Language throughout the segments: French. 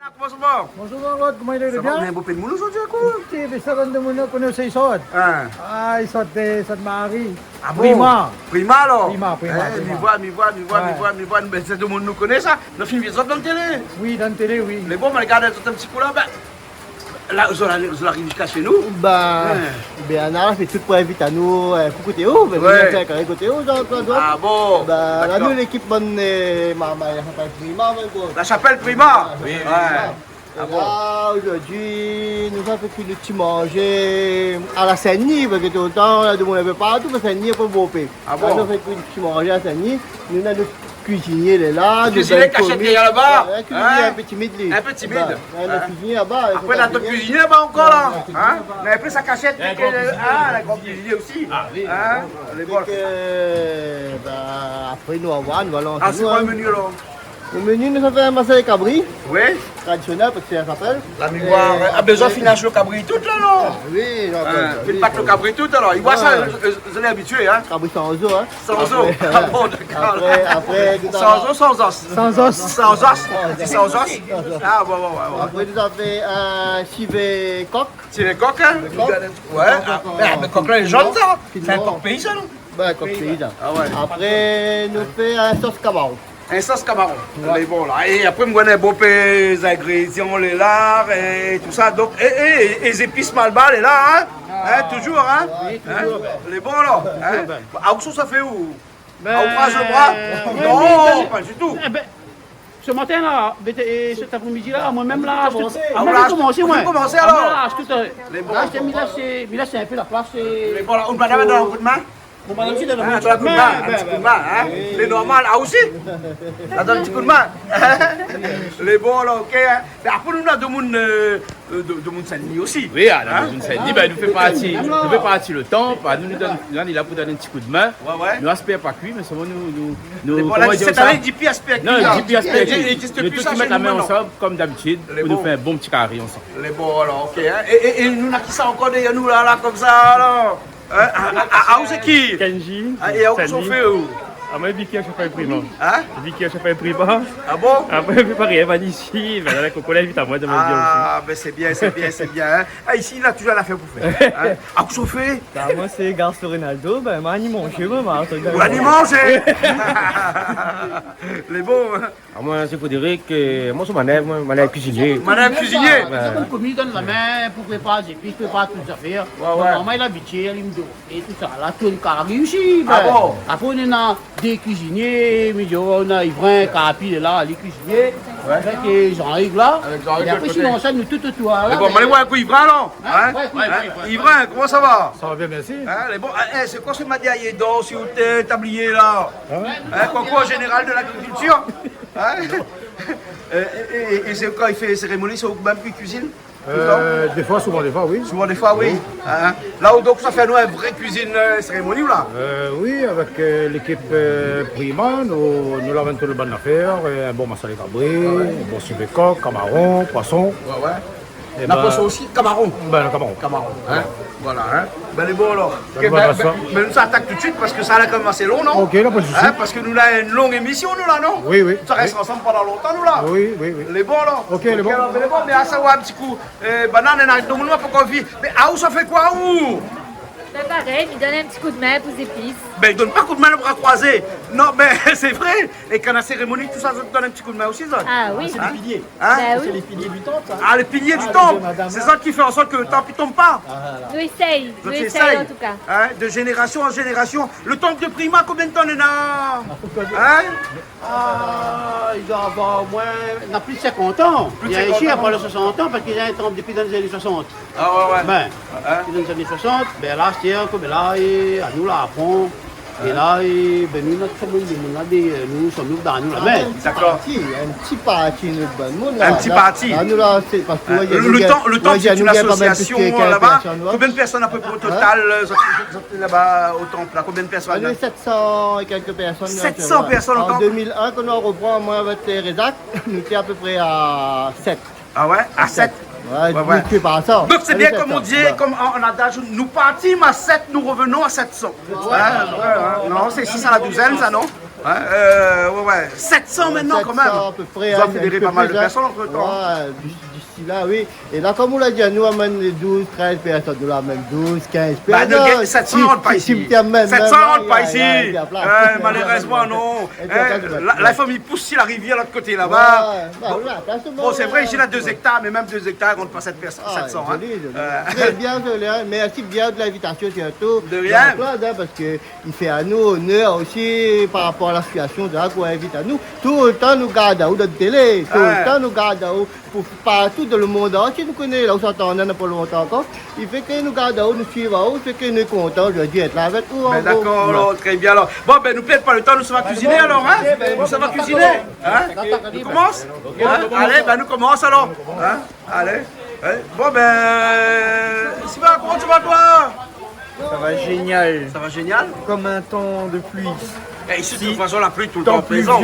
Comment ça va? Bonjour, Margot, comment il est Ça va? On a un bien? beau pays de moule aujourd'hui, quoi? Si, mais ça donne de mon qu'on est aussi sort. Hein? Ah, il sort de Marie. Ah bon? Prima. Prima, alors? Prima. Mi voix, mais c'est tout le monde nous connaît ça. Le film, ils sont dans la télé. Oui, dans la télé, oui. Mais bon, mais regardez, un petit coup là, ben. Là, ils arrivent jusqu'à chez nous. Bah, ben, on a fait tout pour inviter à nous, coucou Théo, ben, Ouais. vous avez fait Théo, genre, Ah bon? Bah, là, D'accord. nous, l'équipe bonne, maman, elle s'appelle Prima, La chapelle Prima? Oui, Ouais. Ah bon? Là, aujourd'hui, nous avons fait le petit manger à la Seine-Nid, parce que tout le temps, on a demandé partout, parce que Seine-Nid est pas beau pays. Ah bon? Nous avons fait le petit manger à Seine-Nid, nous avons notre cuisinier, il est là. Le cuisinier cachette derrière là-bas? Ouais, cuisinier Hein? un peu timide, lui. Un peu timide? Bah, le Hein? cuisinier là-bas. Après, là, ton cuisinier là-bas encore là. Hein? Mais après, sa cachette. Ah, la grande cuisinier aussi. Ah oui. Hein? Les Donc, bols. bah, après, nous allons Ah, c'est quoi le menu là? Le menu, nous avons fait un massaï de cabri, Oui? traditionnel, parce que ça s'appelle. La mémoire a besoin de financer le cabri tout là, non? Oui, Faites pas que le cabri tout alors. Il voit ça, vous allez habitué, hein? cabri sans os, hein. Sans os. Ah bon, d'accord. Après, nous Sans os, sans os. Sans os. Sans os. C'est sans os. Ah bon, ouais. Après, nous avons fait un chivet coq. C'est les coques, hein? Ouais. Le coq là, il est jaune, ça. C'est un coq paysan, non? Ben, coq paysan. Ah ouais. Après, nous fait un sauce camarón. Un sauce camaron. Les bons là. Et après, je connais beau les ingrédients, les lards et tout ça. Donc, et les épices malbas, les là, hein? Hein, toujours, hein? Hein? Les bons là. Hein? À où ça fait où? À où passe le bras? Non, pas du tout. Eh ben, ce matin là, et cet après-midi là, moi-même là, Ah, moi là, j'ai commencé, vous moi. avez commencé, alors? Là, Les bons. là, c'est un peu la place. Les bons là, on madame dans un coup de main? Mon madame, c'est dans le Ah, un coup de main, un petit coup de main, hein? Les normales, ah aussi? Ça donne un petit coup de main. Les bons là, ok. Hein? Mais après, nous, on a de monde Saint-Denis aussi. Oui, alors nous dit, ben, nous fait partie le temps, bah, nous donne, il a pour donner un petit coup de main. Ouais. Nous aspect pas cuit, mais seulement Les nous bons là, comment dire cette ça? année, 10 pieds aspect. Non, 10 pieds aspect. Il existe Nous plus tous ça chez mettre la nous main maintenant. ensemble, comme d'habitude, Les pour nous bons. faire un bon petit carré ensemble. Les bons alors, ok. Hein? Et nous, on a qui ça encore derrière nous là, comme ça alors? Hein? Ah, où c'est qui? Kenji, Ah, et où sont fait où? ah moi Vicky a chopé un prima. Hein? Vicky a chopé un prima. Ah bon? Après je préparer Evan ici, ben là la coco invite à moi de me dire Ah, ben c'est bien. Hein? Ah, ici, il a toujours l'affaire pour faire. Hein? Ah, où sont fait? aussi. Bah, moi, c'est Garce Ronaldo. Ben, moi, il mange, moi, Vous allez manger? Les bons, hein? Ah, moi, c'est Frédéric, moi, c'est Manève cuisinier. Madame cuisinier? C'est comme commis, donne la main pour préparer les épices, préparer toutes les affaires. Ouais. Normalement, il a habitué, il me dit, et tout ça. Là, tout le carré aussi. Ah bon? Après, on a des cuisiniers, on a Yvrin, Carapi, il est là, les cuisiniers. Avec Jean-Yves là. Avec Jean-Yves Et de après, côté. sinon, ça, nous tout autour. Les bons, allez voir un coup, Yvrin, non? Hein? Ouais. Yvrin, comment ça va? Ça va bien, merci. Hein, les bons, c'est quoi ce madiaillé d'or sur le tablier là? Hein, concours général de l'agriculture? Hein? Et c'est quand il fait cérémonie, c'est même qui cuisine? Des fois, souvent, oui. Souvent des fois, oui. Hein? Là où donc ça fait nous une vraie cuisine cérémonie ou là? Oui, avec l'équipe Prima, nous l'avons tout le bon affaire. Un bon massaï cabri, un bon civet coq, camaron, poisson. Ouais. Et La ben, poisson aussi, Camaron. Ben, le camaron. Camaron, hein? Voilà, hein? Ben les bons alors. Ça va, ça. Mais nous ça attaque tout de suite parce que ça a quand même assez long, non? Ok, là, pas de souci. Hein? Parce que nous là une longue émission, nous là, non? Oui. Ça reste ensemble pendant longtemps, nous là? Oui. Les bons là? Ok, les bons. Alors, mais les bons, mais à savoir un petit coup, banane, donc nous pour qu'on vit. Mais ah où ça fait quoi où? Ben pareil, il donne un petit coup de main pour les épices. Ben il donne pas coup de main le bras croisé. Non, mais c'est vrai. Et quand la cérémonie, tout ça, ça te donne un petit coup de main aussi, ça? Ah oui. C'est les piliers. Ben Hein? oui, piliers du temple, ça. Ah, les piliers du temple. C'est ça qui fait en sorte que le temple ne tombe pas. nous essayons. Nous Donc, essayons en tout cas. Hein, de génération en génération. Le temple de Prima, combien de temps il y en a? Hein? Ah, il doit avoir au moins, il a plus de 50 ans. Plus de Il a 50 ici ans. après les 60 ans parce qu'il a un temple depuis dans les années 60. Ah ouais. Ben, Hein? dans les années 60, ben là, c'est comme là, et à nous là, à fond. Et là, et, ben nous, notre famille, nous sommes dans nous là. Ben, D'accord. Un petit parti, nous, bon monde. Un petit parti. Là, nous, là, c'est parce que. Le temps, c'est une association là-bas. Combien Combien de personnes à peu près au total là-bas au temple là? Combien de personnes? On est 700 et quelques personnes. 700 personnes au En temple? 2001, quand on reprend, moi, avec les Résac, nous étions à peu près à 7. Ah ouais? À 7? Ouais, Ouais. tu par ça. Donc c'est Allez, bien comme on 700. dit, comme en adage, nous partîmes à 7, nous revenons à 700. Hein? Non, c'est 6 à la douzaine, ça non? Hein, ouais. 700 maintenant quand même. 700 à peu près. Vous hein, avez fédéré un peu pas mal plus, de hein. personnes entre temps. Ouais, d'ici là, oui. Et là, comme on l'a dit, nous amène 12, 13 personnes. Nous l'amène 12, 15 Bah, personnes. 700 rentrent pas ici. 700 rentrent pas ici. Malheureusement, non. La famille pousse sur la rivière de l'autre côté là-bas. Bon, c'est vrai, ici, il a 2 hectares, mais même 2 hectares, on ne pas 700. Hein. Très bien, merci bien de l'invitation surtout. De rien. Parce qu'il fait à nous honneur aussi par rapport à la situation de la qu'on invite à nous. Tout le temps, nous gardons dans la télé. Tout le temps, nous gardons pour partout dans le monde entier. Nous connaissons, là où s'entend, on n'a pas longtemps encore. Il fait que nous gardons, nous suivons, il fait que nous sommes contents aujourd'hui d'être là avec vous. D'accord, alors, très bien. Alors. Bon, ben, nous perdons pas le temps, nous sommes à cuisiner alors. Hein? Nous sommes à cuisiner. Hein? On commence hein? Allez, ben, nous commençons alors. Hein? Allez. Bon, ben. Sylvain, comment tu vas toi? Ça va génial. Ça va génial? Comme un temps de pluie. Et ici, de toute façon, la pluie tout le Temps temps présent.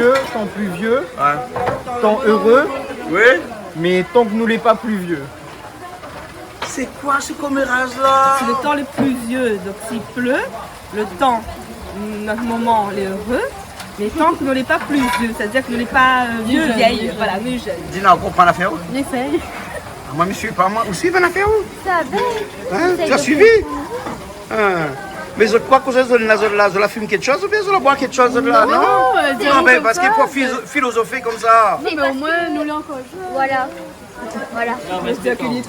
pluvieux, Ouais. temps heureux, Oui? mais tant que nous l'est pas pluvieux. C'est quoi ce commérage là? C'est le temps le pluvieux. Donc s'il pleut, le temps, notre moment, on est heureux. Mais tant que nous n'est pas pluvieux, c'est-à-dire que nous n'est pas vieux, vieille. Voilà, nous jeunes. Dina, on comprend l'affaire où? On essaye. Moi, monsieur, pas moi. Vous suivez l'affaire où? Ça va. Hein? Tu as suivi? Hein? Mais je crois que je la fume quelque chose ou bien je la bois quelque chose là? Non, non mais parce qu'il faut philosopher comme ça. Oui, mais au moins, nous l'avons encore. Voilà. Voilà.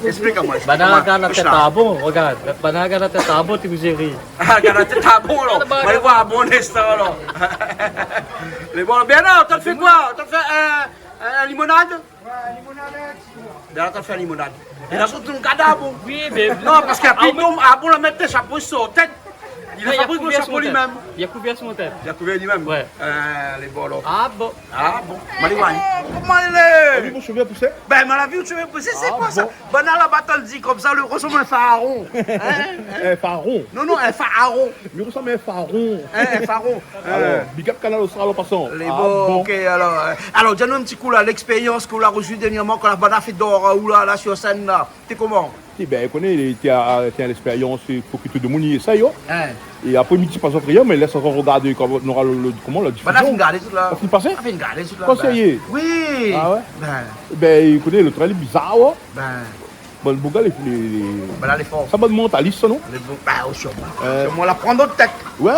Explique-moi. Banaga na tetabo, regarde. Banaga na tetabo, tu vous ris. Ah, regarde, t'es à bon là. On va aller voir un bon instant là. Les bons, bien là, t'as fait quoi? T'as fait un limonade? Ouais, limonade. Bien, t'as fait un limonade. Et là, surtout un cadavre. Oui, mais. Non, parce qu'après, bon la mettre des chapeaux sur la tête. Il a fabriqué le chapeau lui-même. Il a couvert son tête. Il a couvert lui-même? Ouais. Les bons là. Ah bon. Ah bon. Maliwan. Comment il est? Mon cheveu poussé? Ben, mais la vie où tu veux pousser, c'est quoi ça? Ben, là, la bataille dit comme ça, le ressemble à un pharaon. Un pharaon. Non, non, un pharaon. Il ressemble à un pharaon. Un pharaon. Alors, Big Up Canal Austral en passant. Les bons, ok, alors. Alors, dis-nous un petit coup là, l'expérience qu'on a reçue dernièrement quand la bande a fait d'or ou là, sur scène là. T'es comment? Eh ben, on connaît, tu as l'expérience, il faut que tout le monde y essaye. Hein? Et après, midi, pas rien, mais laisse encore regarder comment on aura comment la diffusion. Ben, on a fait une garde toute là. On finit passer? On a fait une garde toute là. Conseiller. Oui. Ah ouais? Ben, Ben, il connaît le travail bizarre, ouais. ben, Bon, le bouga, ben là, les forts. ça va de mentaliste, non? Les bons, ben, au sûrement. Sûrement, la prendre d'autres têtes. Ouais!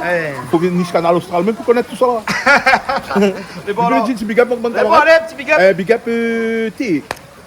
Eh. Il faut venir sur Canal Austral même pour connaître tout ça là. Les bons, alors. Dis Big Up, mon Les bons, camarade. allez, petit big up. Big Up,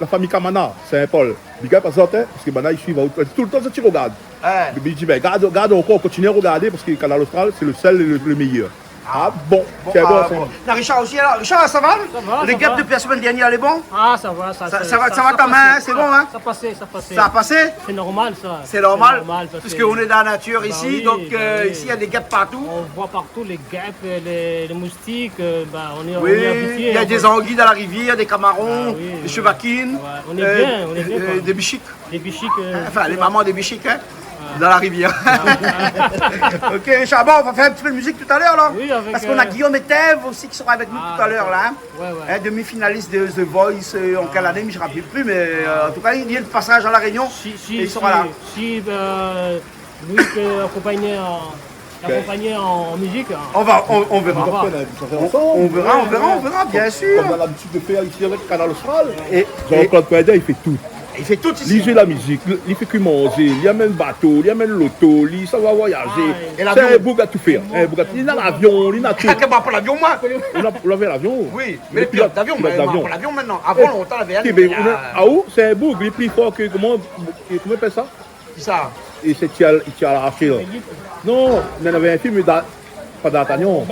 la famille Kamana, Saint-Paul. Big Up à ça, parce que maintenant ils suivent tout le temps, ça tu regardes. Eh. Mais il dit, ben, garde encore, continue à regarder parce que le Canal Austral, c'est le seul et le meilleur. Ah bon, c'est bon, Ah, c'est bon. bon. Non, Richard aussi, alors. Richard, ça va? va, Les ça gaps va. depuis la semaine dernière, elle est bon? Ah, ça va, Ça va ta main, hein, c'est bon, hein? Ça passait, ça passait. Ça a passé? C'est normal, ça. C'est normal, parce puisqu'on est dans la nature ici, oui, donc bah oui. ici il y a des gaps partout. On voit partout les guêpes, les moustiques. On est Oui, habitués. il y a des anguilles dans la rivière, des camarons, Ah oui, des oui. chevaquines, Ouais, on est bien, quoi. des bichiques, Les bichiques. enfin les mamans des bichiques, hein, dans la rivière. Ok, Richard, bon, on va faire un petit peu de musique tout à l'heure là. Oui, avec, Parce qu'on a Guillaume et Thèves aussi qui sera avec nous tout à l'heure là. Hein. Ouais. Hein, demi-finaliste de The Voice en quelle année, mais je ne me rappelle plus, mais en tout cas il y a le passage à la Réunion et ils seront là. Si Louis peut accompagner en musique. On verra. On verra, On verra, bien sûr. Comme on a l'habitude de faire ici avec Canal Austral. Et Jean-Claude Pédé, il fait tout. il fait tout ici. Il joue la musique, il fait que manger, il amène le bateau, il amène l'auto, il ça va voyager. Et l'avion. C'est un bouga tout faire. Il a l'avion, il a tout. Ah, pas l'avion, moi. On avait l'avion. Oui, mais les pilotes d'avion, mais on prend l'avion maintenant. Avant longtemps, la Eh VN. ben, ah où? C'est un boug, il est plus fort que comment on appelle ça? Ça. Et c'est il a arraché là. Non, on avait un film pas d'Artagnan.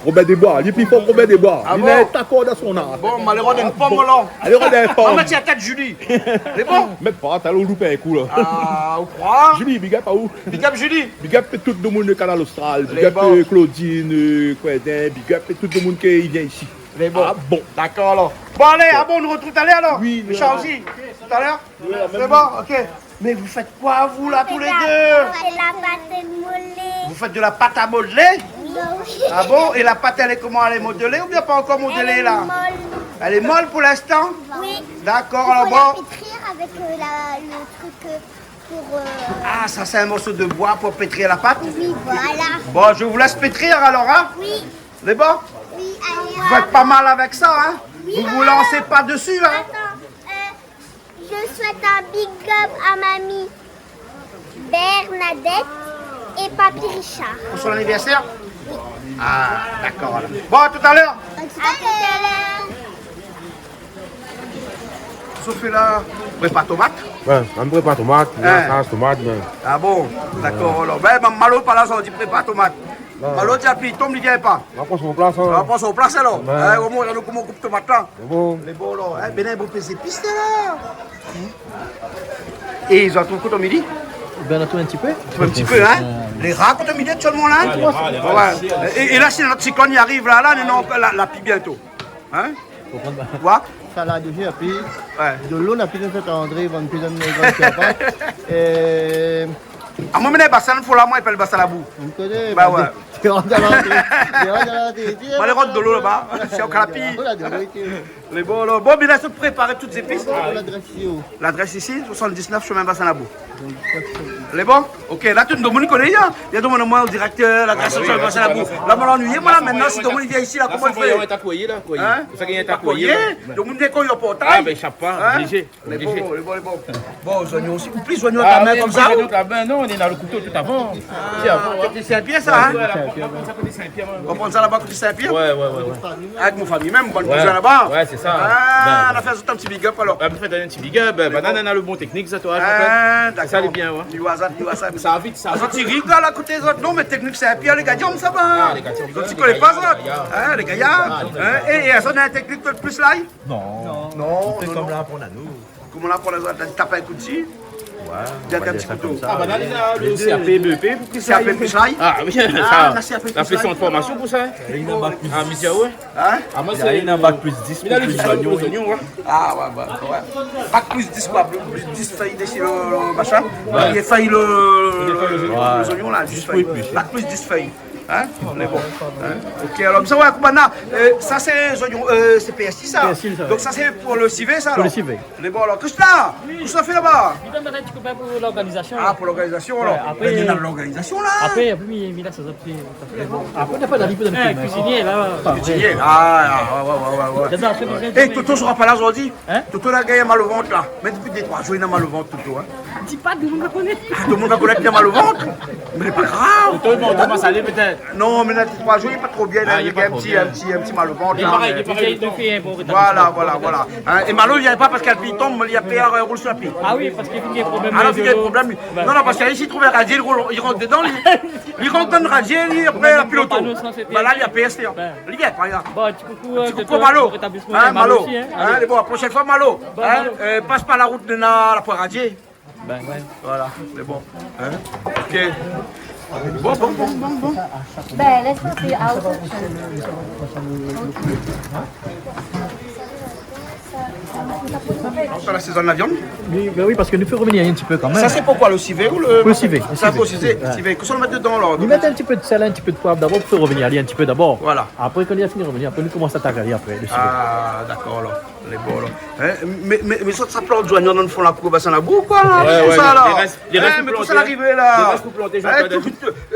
Robert Desbois, il est plus fort que Robert Desbois. Ah Il bon? est d'accord dans son art. Bon, malheureux d'une pomme là. Allez, on a un On fort. va mettre la tête Julie. C'est bon? Mais pas, t'as loupé un coup là. Ah, au croit. Julie, big up à où? Big up Julie. Big up tout le monde du Canal Austral. Big Les up bons. Claudine, Quedin, big up tout le monde qui vient ici. Les bons. Ah bon. D'accord alors. Bon, allez, ah bon, on nous retrouve tout à l'heure alors? Oui, Richard oui. aussi. Tout à l'heure? Oui, la même C'est bon, ok. Mais vous faites quoi, vous là, tous les deux? C'est la pâte mollée. Vous faites de la pâte à modeler? Ah bon? Et la pâte, elle est comment? Elle est modelée ou bien pas encore modelée là? Elle est molle pour l'instant? Oui. D'accord, alors Il faut la bon. pétrir avec le truc pour... Ah, ça c'est un morceau de bois pour pétrir la pâte? Oui, voilà. Bon, je vous laisse pétrir alors, hein? Oui. Les bons? Oui, Vous faites pas mal avec ça, hein? Vous vous lancez pas dessus, hein? Attends, je souhaite un big up à mamie Bernadette et papy Richard. Pour son anniversaire? Ah, d'accord. Alors. Bon, à tout à l'heure. À tout à l'heure. Sophie là, prépa tomate. Ouais, on me prépare tomate, tomate. Ah bon, d'accord. Alors, ben, Malo, par là, ça dit prépa tomate. Malo, tu as pris, tombe, il vient pas. On va prendre son place. On va prendre son place, alors. Comment on coupe tomate là? Bon. Les bons, là. Ben, ils vont faire pistes là. Et ils ont tout au midi? Ben, un petit peu. Un petit peu, hein? Les rats, quand au midi, actuellement là? Ouais. Et là, si notre cyclone y arrive là, on la pille bientôt. Hein? Tu vois? Salade de jus, puis Ouais. de l'eau, on a pris dans André, on a pris dans le Et. À moi, je bassin, faut la moi, il peut le bassin à la boue. On connaît. Bah ouais. Tu rentres dans l'entrée. Moi, les rentres de l'eau là-bas, c'est au calapi. Les bons, là. Bon, bien, se préparer toutes ces pistes. L'adresse ici, 79 chemin bassin à la boue. Les bons? Ok, là, tout le monde connaît, il y a tout le monde au directeur, l'adresse sur le bassin à la boue. Là, on l'ennuie, moi, là, maintenant, si tout le monde vient ici, là, comment il fait? On est accoyer là, accoyer. Ça gagne un accoyer. Tout le monde vient qu'on y a portail. Ah, ben, chape pas, léger. Les bons, les bons, les bons. Bon, les oignons aussi. Plus oignons à ta main comme ça? Non, on est dans le couteau tout avant. C'est Saint-Pierre, ça, hein? Ouais, On va prendre ça là-bas côté Saint-Pierre? ouais. Avec mon famille même, on va le poser là-bas. Ouais, c'est ça. Ah, on a fait un petit big up alors. On fait un petit big up. Maintenant, on a le bon technique, ça, toi. Ah, d'accord. Ça allait bien, ouais. Du hasard. Ça va vite, ça Ah, va tu rigoles à côté des autres. Non, mais technique Saint-Pierre, les gars, ça va. Ah, les gars, Tu connais pas ça? Hein, les gaillards. Et ça, on a une technique plus live? Non. Non. C'est comme là pour nous. Comment on a pour les autres? Tu tapes un coup dessus? Ouais. Un petit couteau. Ah, bah, là, on a le CAP, BEP. C'est un peu plus live? Ah, oui, Ah, ça. là, c'est un peu plus La pression de live. formation pour ça. Ah, mais ouais. Hein? Ah, moi, c'est un bac plus 10. Il a les oignons, ouais. Ah, ouais. Bac plus 10, quoi. Plus 10 failli déchirer le machin. Il a failli les oignons, là. 10 failli. Bac plus 10 failli. Hein? On est bon. Hein? Ok, alors, ça, ouais, maintenant, ça, c'est les oignons, c'est PSI, ça. PSI, ça, ouais. Donc, ça, c'est pour le civet, ça. Pour le alors. civet. On est bon, alors. Qu'est-ce que là? Qu'est-ce que ça fait là-bas? Il donne un petit copain pour l'organisation. Ah, pour l'organisation, alors. après- Il y a de l'organisation, là. Après, il a ses autres. Après, on n'a pas d'avis pour Un cuisinier là. Cuisinier. Ouais. Et Toto sera pas là aujourd'hui? Hein? Toto a gagné mal au ventre, là. Mais depuis des 3 jours, il a mal au ventre, Toto. Hein? Dis pas, tout le monde va connaître. Tout le monde va connaître qu'il a mal au ventre. Mais c'est pas grave. Tout le monde commence à aller peut-être. Non, mais dans les 3 jours, il n'est pas trop bien. Ah, Il il est y a pas un trop bien. petit mal au ventre. Il est là. pareil, Il a fait un bon rétablissement. Voilà. Hein, et Malo, il vient pas parce qu'elle tombe, il y a PR roule sur la pile. Ah oui, parce qu'il y a des problèmes. Alors, il y a des problèmes. Non, parce qu'ici, il trouve un radier, il rentre dedans, il rentre dans le radier, après la pilote. Bah là, il y a PST. Il y a pas, là. Bon, petit coucou. Petit coucou Malo. Rétablissement. Hein, Malo. aussi, hein. Hein, bon, la prochaine fois, Malo. Bon, Hein, Malo. passe par la route de la poire radier. Ben ouais. Voilà, c'est bon. Hein? Ok. Bon. Ben, laisse passer à autre On assaisonne la viande. Oui, ben oui, parce que nous fait revenir un petit peu quand même. Ça, c'est pourquoi le civet ou le. Le civet. Ça, faut civet. Qu'est-ce qu'on le met dedans, là? Nous mettons un petit peu de sel, un petit peu de poivre d'abord pour faire revenir un petit peu d'abord. Voilà. Après, quand il a fini de revenir, après, nous commençons à tacaler après. Le civet. Ah, d'accord, là. Les bons, là. Hein? Mais ça plante d'oignons dans le fond, là, pour bassin la boue, quoi, là? Ouais, Tout ouais, ça, là. les restes Hein, mais pour tout ça, planter. l'arrivée, là. Les restes pour planter, j'en Hein, ai pas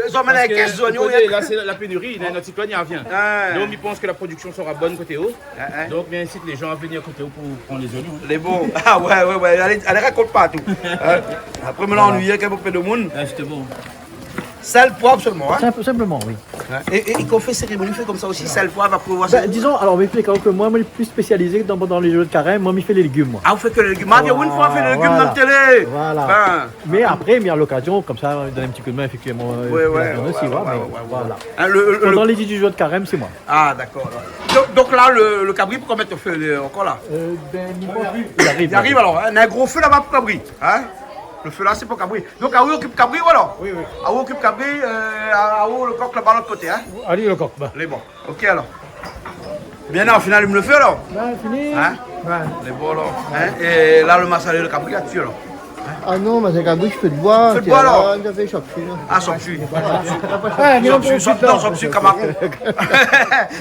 ils emmènent un caisse d'oignons. Là, c'est la pénurie, notre cyclone y revient. Ouais. Donc, ils pensent que la production sera bonne côté haut. Ouais. Donc, bien incite les gens à venir côté haut pour prendre les oignons. Les bons. Ah, ouais. Allez, raconte pas tout. Hein? Après, me l'ennuyer qu'il y a beaucoup de monde. C'était bon. Sel, poivre seulement, hein? Simplement, oui. Et qu'on fait cérémonie, fait comme ça aussi, sel, poivre, après voir ça. Ben, disons, alors, mais quand que moi, je suis plus spécialisé dans les jeux de carême, moi, je fais les légumes, moi. Ah, vous faites que les légumes. Ah, une fois, on fait les légumes dans la télé. Voilà. Ben, Mais après, mais à l'occasion, comme ça, donner un petit coup de main, effectivement. Ouais. Voilà. Hein, Dans les 10 jeux de carême, c'est moi. Ah, d'accord. Donc là, le cabri, pour combien de feu encore là? Il arrive alors. Hein? On a un gros feu là-bas pour cabri. Hein? Le feu là, c'est pour cabri. Donc, à où occupe cabri, voilà? Oui. À où occupe cabri, à où le coq là-bas de l'autre côté, hein? Allez, le coq, bah. Les bons. Ok alors. Bien, au final, il me le fait alors. Ben, fini. Hein? Les bons alors. Hein? Et là, le massalé, le cabri là-dessus alors. Ah non, mais c'est qu'un bruit, je fais de bois. Fais de bois, alors. On a fait choc. Ah, sans dessus. Ouais, mais on Sans dessus, non, sans dessus, Cameroun.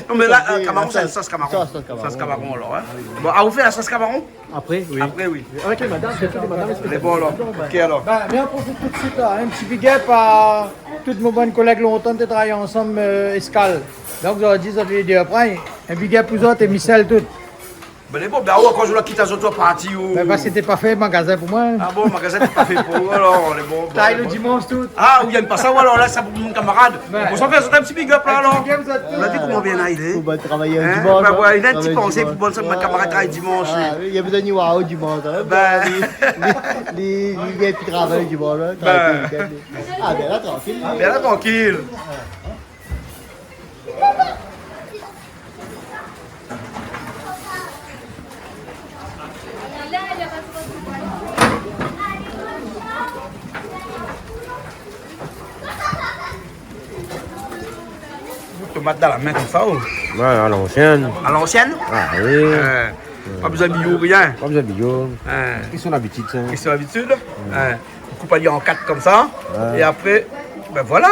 Non, mais là, Cameroun, c'est la sauce Cameroun. Sauce Cameroun, alors. Bon, ah, vous faites la sauce Cameroun? Après, oui. Après, oui. Avec les madames, c'est les madames. Les bons, alors. Ok, alors. Mais on profite tout de suite là, un petit big up à toutes mes bonnes collègues longtemps de travailler ensemble, escale. Donc, vous avez dit, ça fait deux après, un big up aux autres et Michel tout. Ben, les bons, ben, quand je la quitte à autres parties. Mais parce que c'était pas fait, magasin pour moi. Ah bon, le magasin n'est pas fait pour eux, alors, les bons. Taille le dimanche tout. Ah, vous n'aimez pas ça, alors là, ça pour mon camarade. Vous s'en fait un petit big up là, alors. On a dit comment bien là, il est. On va travailler un Hein? dimanche. Ben, ouais, il a un petit pensée pour bon, mon camarade travaille dimanche. Ah, il y a besoin de wow dimanche. Il y a un petit travail dimanche. Ah, ben là, tranquille. Ben là, tranquille. Tomate dans la main comme ça, ou? Ouais, à l'ancienne. À l'ancienne? Ah oui. Pas besoin de bio, rien. Pas besoin de bio. Hein. Ils sont d'habitude, ça. Ils sont d'habitude. Hein. On coupe en 4 comme ça. Ouais. Et après, ben voilà.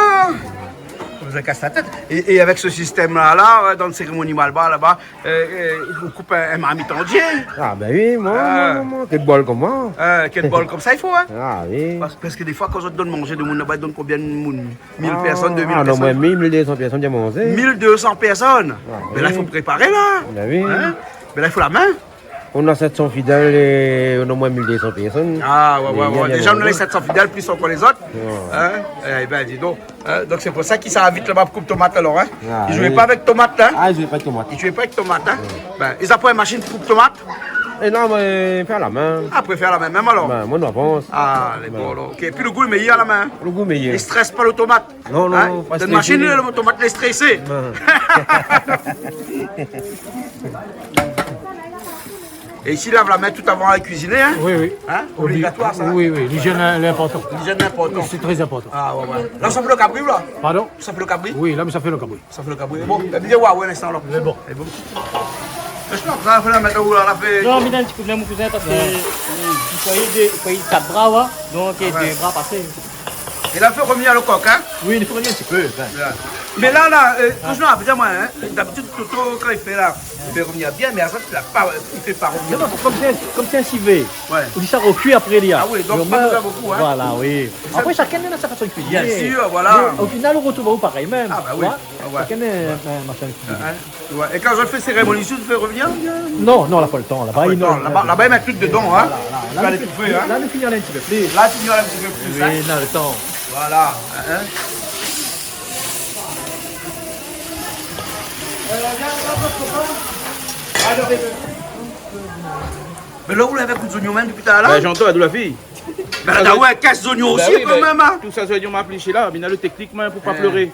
Vous avez cassé la tête. Et avec ce système-là, dans le cérémonie Malba, là-bas, on coupe un marmite entier. Ah ben oui, moi. Quel bol comme moi. Quel bol comme ça, il faut. Hein. Ah oui. Parce que des fois, quand on te donne manger de monde là-bas, ils donnent combien de monde? 1000 personnes, 2000 non, personnes? moi, 1200 personnes bien mangé. 1200 personnes. Ah, Mais là, il faut préparer, là. Ben oui. Hein? Mais là, il faut la main. On a 700 fidèles et on a au moins 1200 personnes. Ah, ouais. Et Déjà, on a les 700 fidèles, plus encore les autres. Ouais. Hein? Eh ben, dis donc. Donc, c'est pour ça qu'ils s'en vite là-bas pour couper tomate, alors. Hein? Ah, Ils ne jouaient oui. pas avec tomate, hein? Ah, je vais pas de tomates. Ils ne jouaient pas avec tomate, hein? Ben, ils ont pas une machine pour couper tomate? Et non, mais faire la main. Ah, préfère la main, même alors? Ben, moi, on avance. Ah, les bons, là. Ok. Puis le goût est meilleur à la main. Le goût meilleur. Ils ne stressent pas le tomate. Non, non, Hein? pas Dans une machine, stressé. le tomate est stressé. Et ici, lave la main tout avant de cuisiner, hein? Oui. Hein? Obligatoire, ça? Oui, l'hygiène est important. L'hygiène est important. C'est très important. Ah, ouais. Là, ça fait le cabri, là? Pardon? Ça fait le cabri? Oui, là, mais ça fait le cabri. Ça fait le cabri. Bon, bien, ouais, l'instant, là. C'est bon. C'est bon. Je suis en train de faire la mettre où, là, la fait. Non, mais il y a un petit problème, mon cousin, parce que il faut y 4 bras, ouais. Donc il y a 2 bras passés. Il a fait revenir le coq, hein? Oui, il faut revenir un petit peu. Mais là, franchement, après moi, hein, d'habitude, Toto, quand il fait là, il fait revenir bien, mais à ça, il fait pas revenir. Non, comme c'est un civet. Ouais. On dit ça au cuit après il y a. Ah oui, donc pas beaucoup, hein? Voilà, oui. Après, chacun a sa façon de cuisiner. Bien sûr, voilà. Mais au final, on retrouve pareil même. Ah, bah oui. Ouais. Chacun a ma façon de cuisiner. Hein? Ouais. Et quand je fais cérémonie ici, tu fais revenir bien? Non, on n'a pas le temps. Là-bas, Là-bas, ils mettent tout dedans, hein? Là, on finit un petit peu plus. Là, tu finis un petit peu plus, hein? Oui, on a le temps. Voilà. Hein? Mais là, vous l'avez beaucoup d'oignons même depuis tout à l'heure? Ben, j'entends à de la fille. Mais là, ouais, 15 oignons aussi, quand même, hein? Tout ça, oignons m'a appliqué là, mais il a le techniquement pour pas pleurer.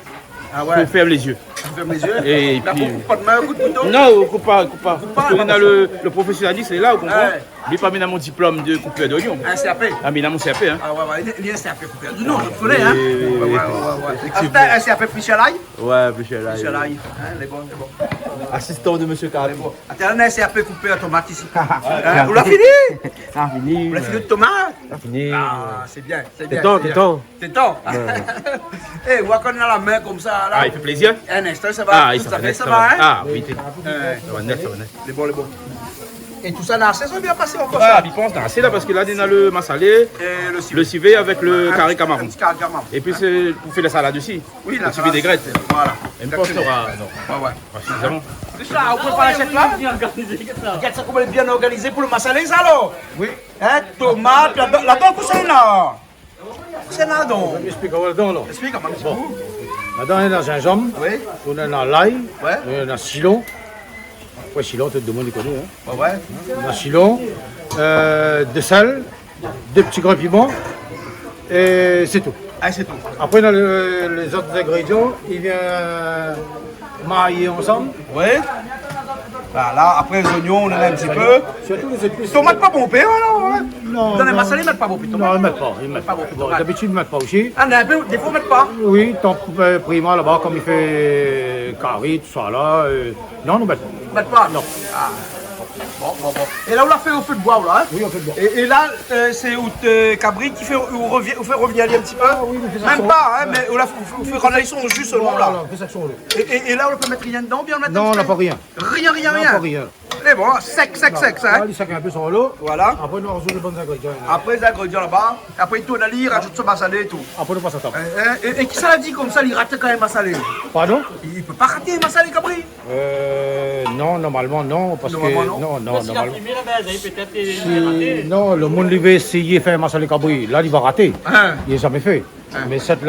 Ah ouais? Pour fermer les yeux. Ferme les yeux. Et Là, puis. pas de main, coup de couteau? Non, on coupe pas. Parce que on a le professionnalisme, il est là, vous comprenez? Ouais. Lui, pas mis dans mon diplôme de coupeur d'oignon. Un CAP. Ah, mais il a mon CAP, hein. Ah ouais, il y a un CAP coupé. Non, je connais, hein? Ouais. Effectivement. Après, un CAP plus chez Ouais, plus cher là. Monsieur Lai, hein, les bons, les bons. Assistant de monsieur Carré. Attends, on a un CAP coupé à tomate ici. Hein, vous l'avez fini? Ah, fini. Vous l'avez fini de tomate? Ah, fini. Ah, c'est bien, c'est bien. T'es temps. T'es temps. Eh, vous qu'on a la main comme ça, là. Ah, il fait plaisir? Un instant, ça va. Ah, il ça net, ça va, hein? Ah, oui, ça va net, ça va net. Les bons, les bons. Et tout ça, la saison bien passé encore Ah, ça. il pense, c'est là parce que là, on a le massalé, Et le civet avec le carré Un camarón. petit carré camarón. Et puis, c'est pour faire la salade aussi. Oui, le civet des graines. Voilà. Une poche sera. Non, Ouais. pas suffisamment. C'est ça, vous pouvez pas l'acheter là? Regarde ça comment elle est bien organisée pour le massalé, ça alors? Oui. Hein, tomate, là-bas, c'est là. C'est là, donc. Explique là-dedans, là. Explique comment c'est bon. Là-dedans, il y a gingembre, Oui. on a l'ail, Ouais. on a cilon. Ouais, cilon, tout le monde le connaît. Hein. Ouais. On a cilon, de sel, 2 petits gros piments, et c'est tout. Ah, c'est tout. Après, on a les autres ingrédients, ils viennent marier ensemble. Oui. Voilà, après les oignons, on en a un petit peu. Surtout les épices. Tomates pas bombées, alors, hein? Non, Dans les non. massalés, ils mettent pas beaucoup de tomates. Non, ils ne mettent pas. Ils mettent Pas pas. beaucoup de Bon, tomates. d'habitude, ils ne mettent pas aussi. Ah, mais un peu, des fois, ils mettent pas. Oui, tant que prima là-bas, comme il fait carré, tout ça là. Non, nous mettons. Ils mettent pas. Non. Bon. Et là, on l'a fait au feu de bois, là. Hein? Oui, on fait de bois. Et là, c'est Cabri qui fait, vous fait revenir un petit peu. Oui, on fait ça Même sur- pas, hein, mais on fait quand ils sont juste seulement là. Voilà, on fait ça sur l'eau. Et là, on peut mettre rien dedans, bien le mettre Non, on n'a pas rien. Rien. On n'a pas rien. C'est bon, sec, ça. Voilà, Hein? il sac un peu sur l'eau. Voilà. Après, nous rajoutons les bons ingrédients. Après, les ingrédients là-bas. Après, il tourne à l'île, rajoute ce massalé et tout. Après, nous passons à table. Et qui ça l'a dit comme ça, il rate quand même massalé? Pardon? Il peut pas rater massalé, Cabri? Non, normalement, non. Parce Normalement, que. non. Non, Si la normalement. fumée, là, ben, vous avez peut-être Non, le monde il va essayer de faire un massalé cabri. Là, il va rater. Hein? Il n'est jamais fait. Mais cette,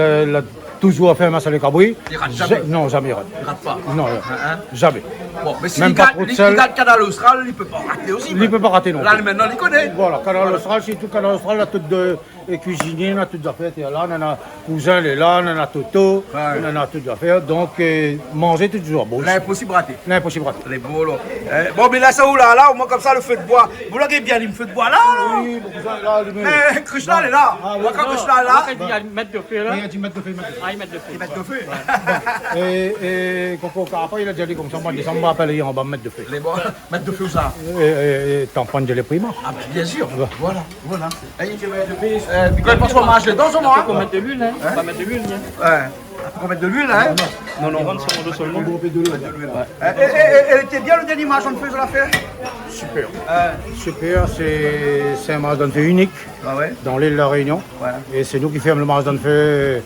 toujours fait un massalé cabri. Il rate jamais. Non, jamais rate. Il rate pas. Non, Hein? jamais. Bon, mais si Même il pas garde trop de sel. Canal Austral, il peut pas rater aussi. Il ne peut pas rater non Là, plus. maintenant, il connaît. Voilà, Canal Austral, c'est tout Canal Austral, on a tout de cuisiniers, on a toutes affaires, et là, on a cousin, il est là, on a Toto, on a toutes affaires, donc manger tout toujours bon. L'impossible raté. L'impossible rater. Les beaux, là. Bon, mais là, ça où là, au moins comme ça, le feu de bois. Vous l'avez bien, il me fait de bois là, là. Oui, mon cousin est là, lui, Mais Krishna, il est là. Moi, quand Krishna est là, il y a une mètre de feu là. il a dit mettre de feu, mettre de feu. Ah, il met de feu. il met de feu. Et Coco Carapa, il a déjà dit comme ça, moi, descendre, on va appeler en bas, mettre de feu. Les bons, mettre de feu où ça? Et t'en prends de les primas. Ah, bah, bien sûr. Voilà. Et il met de feu. Quand il pense qu'on mange dedans, ça, moi. On va mettre de l'huile, hein. On va mettre de l'huile, hein. Ouais. On va mettre de l'huile, hein? Non, on rentre sur l'eau seulement. Elle était bien le dernier match, on faisait la faire? Super. Super, c'est un marathon de feu unique Ah ouais? dans l'île de la Réunion. Ouais. Et c'est nous qui faisons le marathon de feu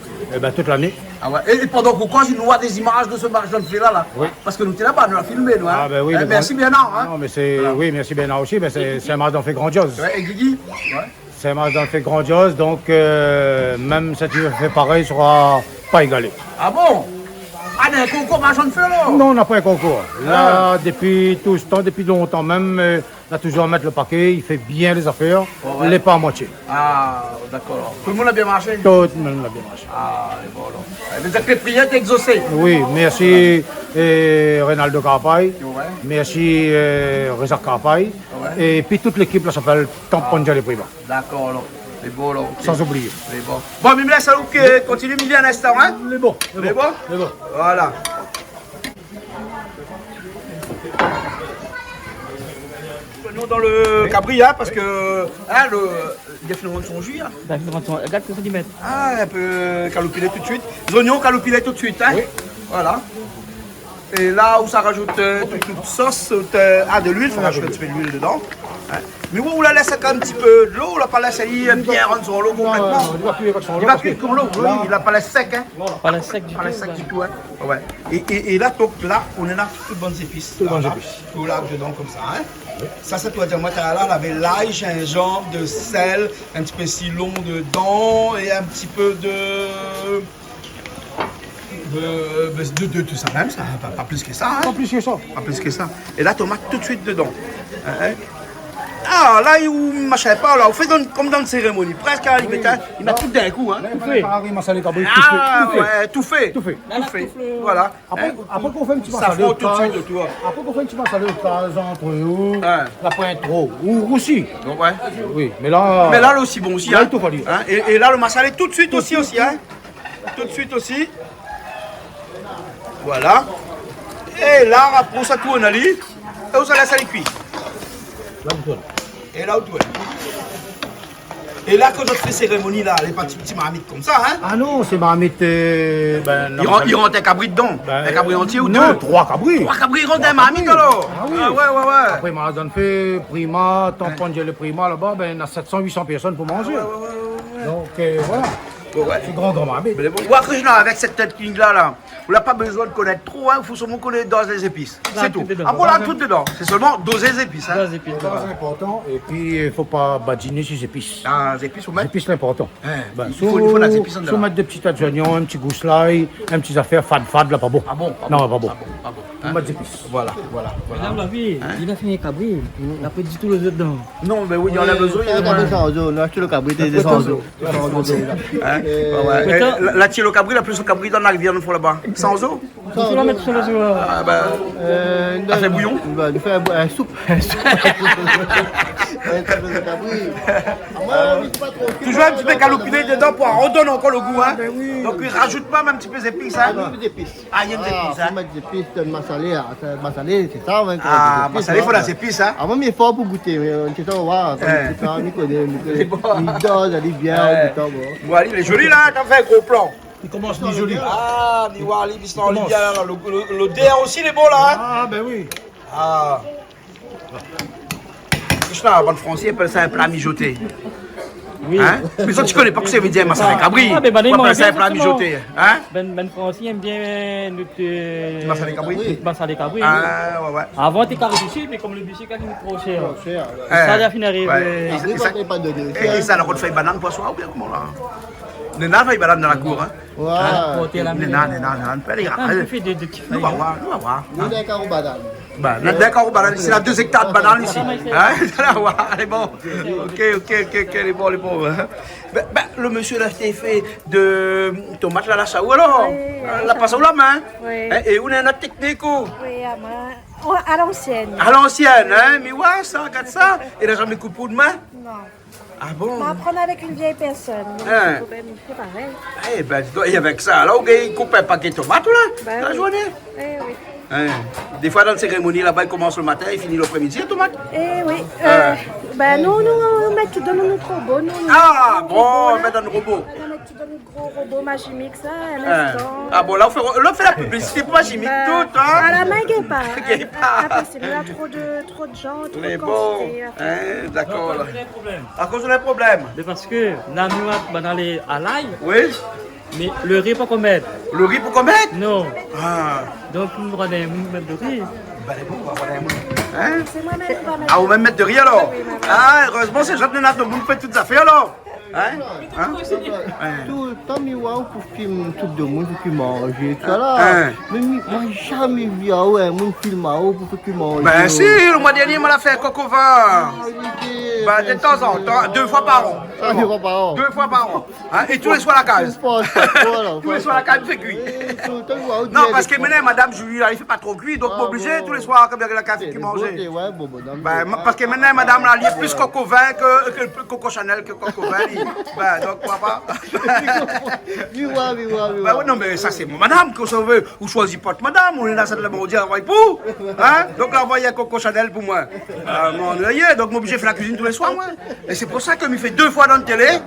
toute l'année. Ah ouais. Et pendant pourquoi je nous vois des images de ce match de fait là? Oui. Parce que nous étions là-bas, nous l'avons filmé, nous. Hein? Ah ben oui. le Merci grand- bien, hein? Non, mais c'est oui, merci Bernard aussi. Mais c'est un marathon fait grandiose. Ouais, et Guigui? Ouais. C'est un marathon fait grandiose, donc même si tu fais pareil, sera pas égalé. Ah bon? Ah, il y a un concours match de feu là? Non, on n'a pas un concours. Là, depuis tout ce temps, depuis longtemps même, on a toujours à mettre le paquet. Il fait bien les affaires. Il n'est pas à moitié. Ah, d'accord. Tout le monde a bien marché? Tout le monde a bien marché. Ah, bon, alors. Les actes prières étaient exaucés. Oui, merci Reynaldo Carpaille, Ouais. merci Reza Carpaille, et puis toute l'équipe là s'appelle Tamponja les Prima, D'accord, alors. C'est beau, là. ok. sans oublier. C'est bon. Bon, mais me laisse alors continue, Mimi, un instant, hein? Les bons, Les bons? les bons. Voilà. Nous dans le Cabri, hein, parce que hein, il y a finalement son jus. Hein. Regarde que ça dit mettre. Ah, un peu calopilé tout de suite. Les oignons calopilés tout de suite. Hein. Voilà. Et là où ça rajoute toute sauce, de l'huile, il faut rajouter un petit peu d'huile dedans. Hein. Mais où on la laisse avec un petit peu de l'eau, on l'a pas laissé bien rendre son l'eau complètement. Il va cuire avec son Il va cuire comme l'eau, oui, il l'a pas laissé sec. Hein. Pas la sec du Pas laissé tout. sec du tout. Hein. Ouais. Et là, donc, là, on est là, toutes bonnes épices. Toutes bonnes Voilà. épices. Tout là dedans comme ça. Hein. Ça doit dire, moi, là, on avait l'ail, gingembre, de sel, un petit peu cilon dedans et un petit peu de tout ça même, ça, pas plus que ça. Hein. Pas plus que ça. Pas plus que ça. Et là, tomate tout de suite dedans. Hein. Ah, là, où machin pas, là, on fait comme dans une cérémonie. Presque, hein, il met tout d'un coup. Hein. Ah, ouais, tout fait. Tout fait. Tout fait. Voilà. Après, Hein. après qu'on fait un petit Ça massalé fond tout de suite, tout. Après qu'on fait un petit massalé de temps entre nous, Ouais. la pointe trop, ou roussi. Donc, ouais. Oui, mais là. Mais là, aussi bon aussi. Là, Hein. il tout fallu. Hein. Et là, le massalé tout de suite aussi. Hein. Tout de suite aussi. Voilà. Et là, après ça tourne ali. Et on se laisse aller cuire. Là, vous tournez. Et là, où tourne. Et là, quand on fait cérémonie, là, les petits marmites comme ça, hein. Ah non, c'est marmite. Il rentre un cabri dedans. Un cabri entier ou non, deux. 3 cabris. 3 cabris, il rentre un marmite alors. Ah oui. Ouais. Après, marathon fait Prima, Tamponja le Prima là-bas, ben, il y a 700-800 personnes pour manger. Donc voilà. Ouais. C'est grand marmite. Mais bon, moi, Krishna, avec cette tête king-là, vous n'avez pas besoin de connaître trop, hein, il faut seulement connaître dans les épices. C'est tout. dedans. Ah bon, là, tout dedans. C'est seulement doser les épices. Hein. Deux épices. C'est important. Et puis, il ne faut pas badiner sur les épices. Ah, les épices, vous Les mettez. épices, c'est important. Ben, il faut des épices en dedans. faut mettre des petits tas d'oignons, un petit gousselay, un petit affaire fade, là, pas bon. Ah bon? Non, pas bon. Ah bon. Faut mettre des épices. Voilà. Madame la vie, il a fini cabri. Il n'a pas du tout le œuf dedans. Non, mais oui, il y en a besoin. Il y en a Cabri besoin. sans eau, on a acheté le cabri, t'es sans eau. Hein? Ouais. La tire au cabri, la plus au cabri dans la rivière, nous faut là-bas. Sans eau? Il faut la mettre sur le joueur. Ah ben. Ça fait bouillon? On va nous faire un soupe. Toujours un petit peu calopiné dedans pour redonner encore le goût. Hein. Donc il rajoute pas même un petit peu d'épices. Hein. Ah, il y a des épices. Faut mettre des épices de massalé. Massalé, c'est ça. Ah, massalé, il faut des épices. Hein. Ah, moi, il est fort pour goûter. Tu sais, on va. On connaît. Il dose, elle est bien. Bon, il est joli là, t'as fait un gros plan. Il commence ni joli. Ah, ni Wally, ni Stan, l'odeur aussi, il est bon là. Hein. Ah, ben oui. Ah. Krishna, en bon français, appelle ça un plat mijoté. Oui. Hein? Mais ça, tu connais pas que ça veut dire masala cabri. Ah, mais on appelle ça un plat mijoté. Hein? Ben français aime bien notre Masala cabri. masala cabri. Ah, ouais, ouais. Avant, t'es carré ici, mais comme le bûcher, quand il est trop cher. Ça a fini d'arriver. Et ça, la route fait banane poisson, ou bien comment là? Nena fait banane dans la cour. Hein? Ouais. Nena, pas les gars. Nous va voir. Bah, c'est la 2 hectares de bananes ici. Hein? Elle est bon. Ok, elle est bon. Ben, le monsieur là, t'es fait de tomates là, la saou alors? La passe au la main. Oui. Et où est notre technique? Oui, à l'ancienne. À l'ancienne, hein? Mais ouais, ça, regarde ça. Il n'a jamais coupé de main? Non. Ah bon? On va apprendre avec une vieille personne. Hein? C'est pareil. Eh ben, et avec ça, là, il coupe un paquet de tomates là, la journée. Eh oui. Hein? Des fois, dans la cérémonie, là-bas, il commence le matin, il finit l'après-midi, les tomates. Eh oui. Nous, on met tout dans notre robot. Ah bon, on met dans le robot. On met tout dans notre gros robot Magimix, ça, un Hein? instant. Ah bon, là, on fait la publicité pour Magimix, tout, hein? À la main, il n'y a pas. Gué pas. Il y a trop de gens, trop Mais de bon, quantité. hein, d'accord. Non, pas de problème. À cause d'un problème. Mais parce que la noix va aller à l'ail, Oui. mais le riz pas qu'on mette. Le riz pour qu'on mette? Non. Ah. Donc, nous prenons même de riz. Ben, les bons, on va avoir un hein? C'est moi-même qui va mettre. Ah, vous même mettre de riz alors? Ah, heureusement, c'est Jean-Denis Nato, vous faites toutes affaires alors? Hein? Tout le temps, il pour film tout le monde qui mange. Mais moi, jamais vu un film pour qui mange. Ben si, le mois dernier, on l'a fait coq au vin. Ben, de temps en temps, 2 fois par an. 2 fois par an. 2 fois par an. Hein? Et tous les soirs à la case. Tous les soirs à la case, il fait cuit. Non, parce que maintenant, madame Julie, il ne fait pas trop cuit, donc obligé tous les soirs, comme il y a la case qui mangeait. Ben, parce que maintenant, madame, là, il y a plus coq au vin que Coco Chanel que coq au vin. Ben, donc, pourquoi pas? Ben, oui, non, mais ça, c'est madame qu'on s'en veut. Ou choisit pas de madame, on est là, ça de la maudire, envoie pour. Hein? Donc, là, envoyez un Coco Chanel pour moi. Donc, moi, obligé de faire la cuisine tous les soirs, moi. Et c'est pour ça que je fais 2 fois dans la télé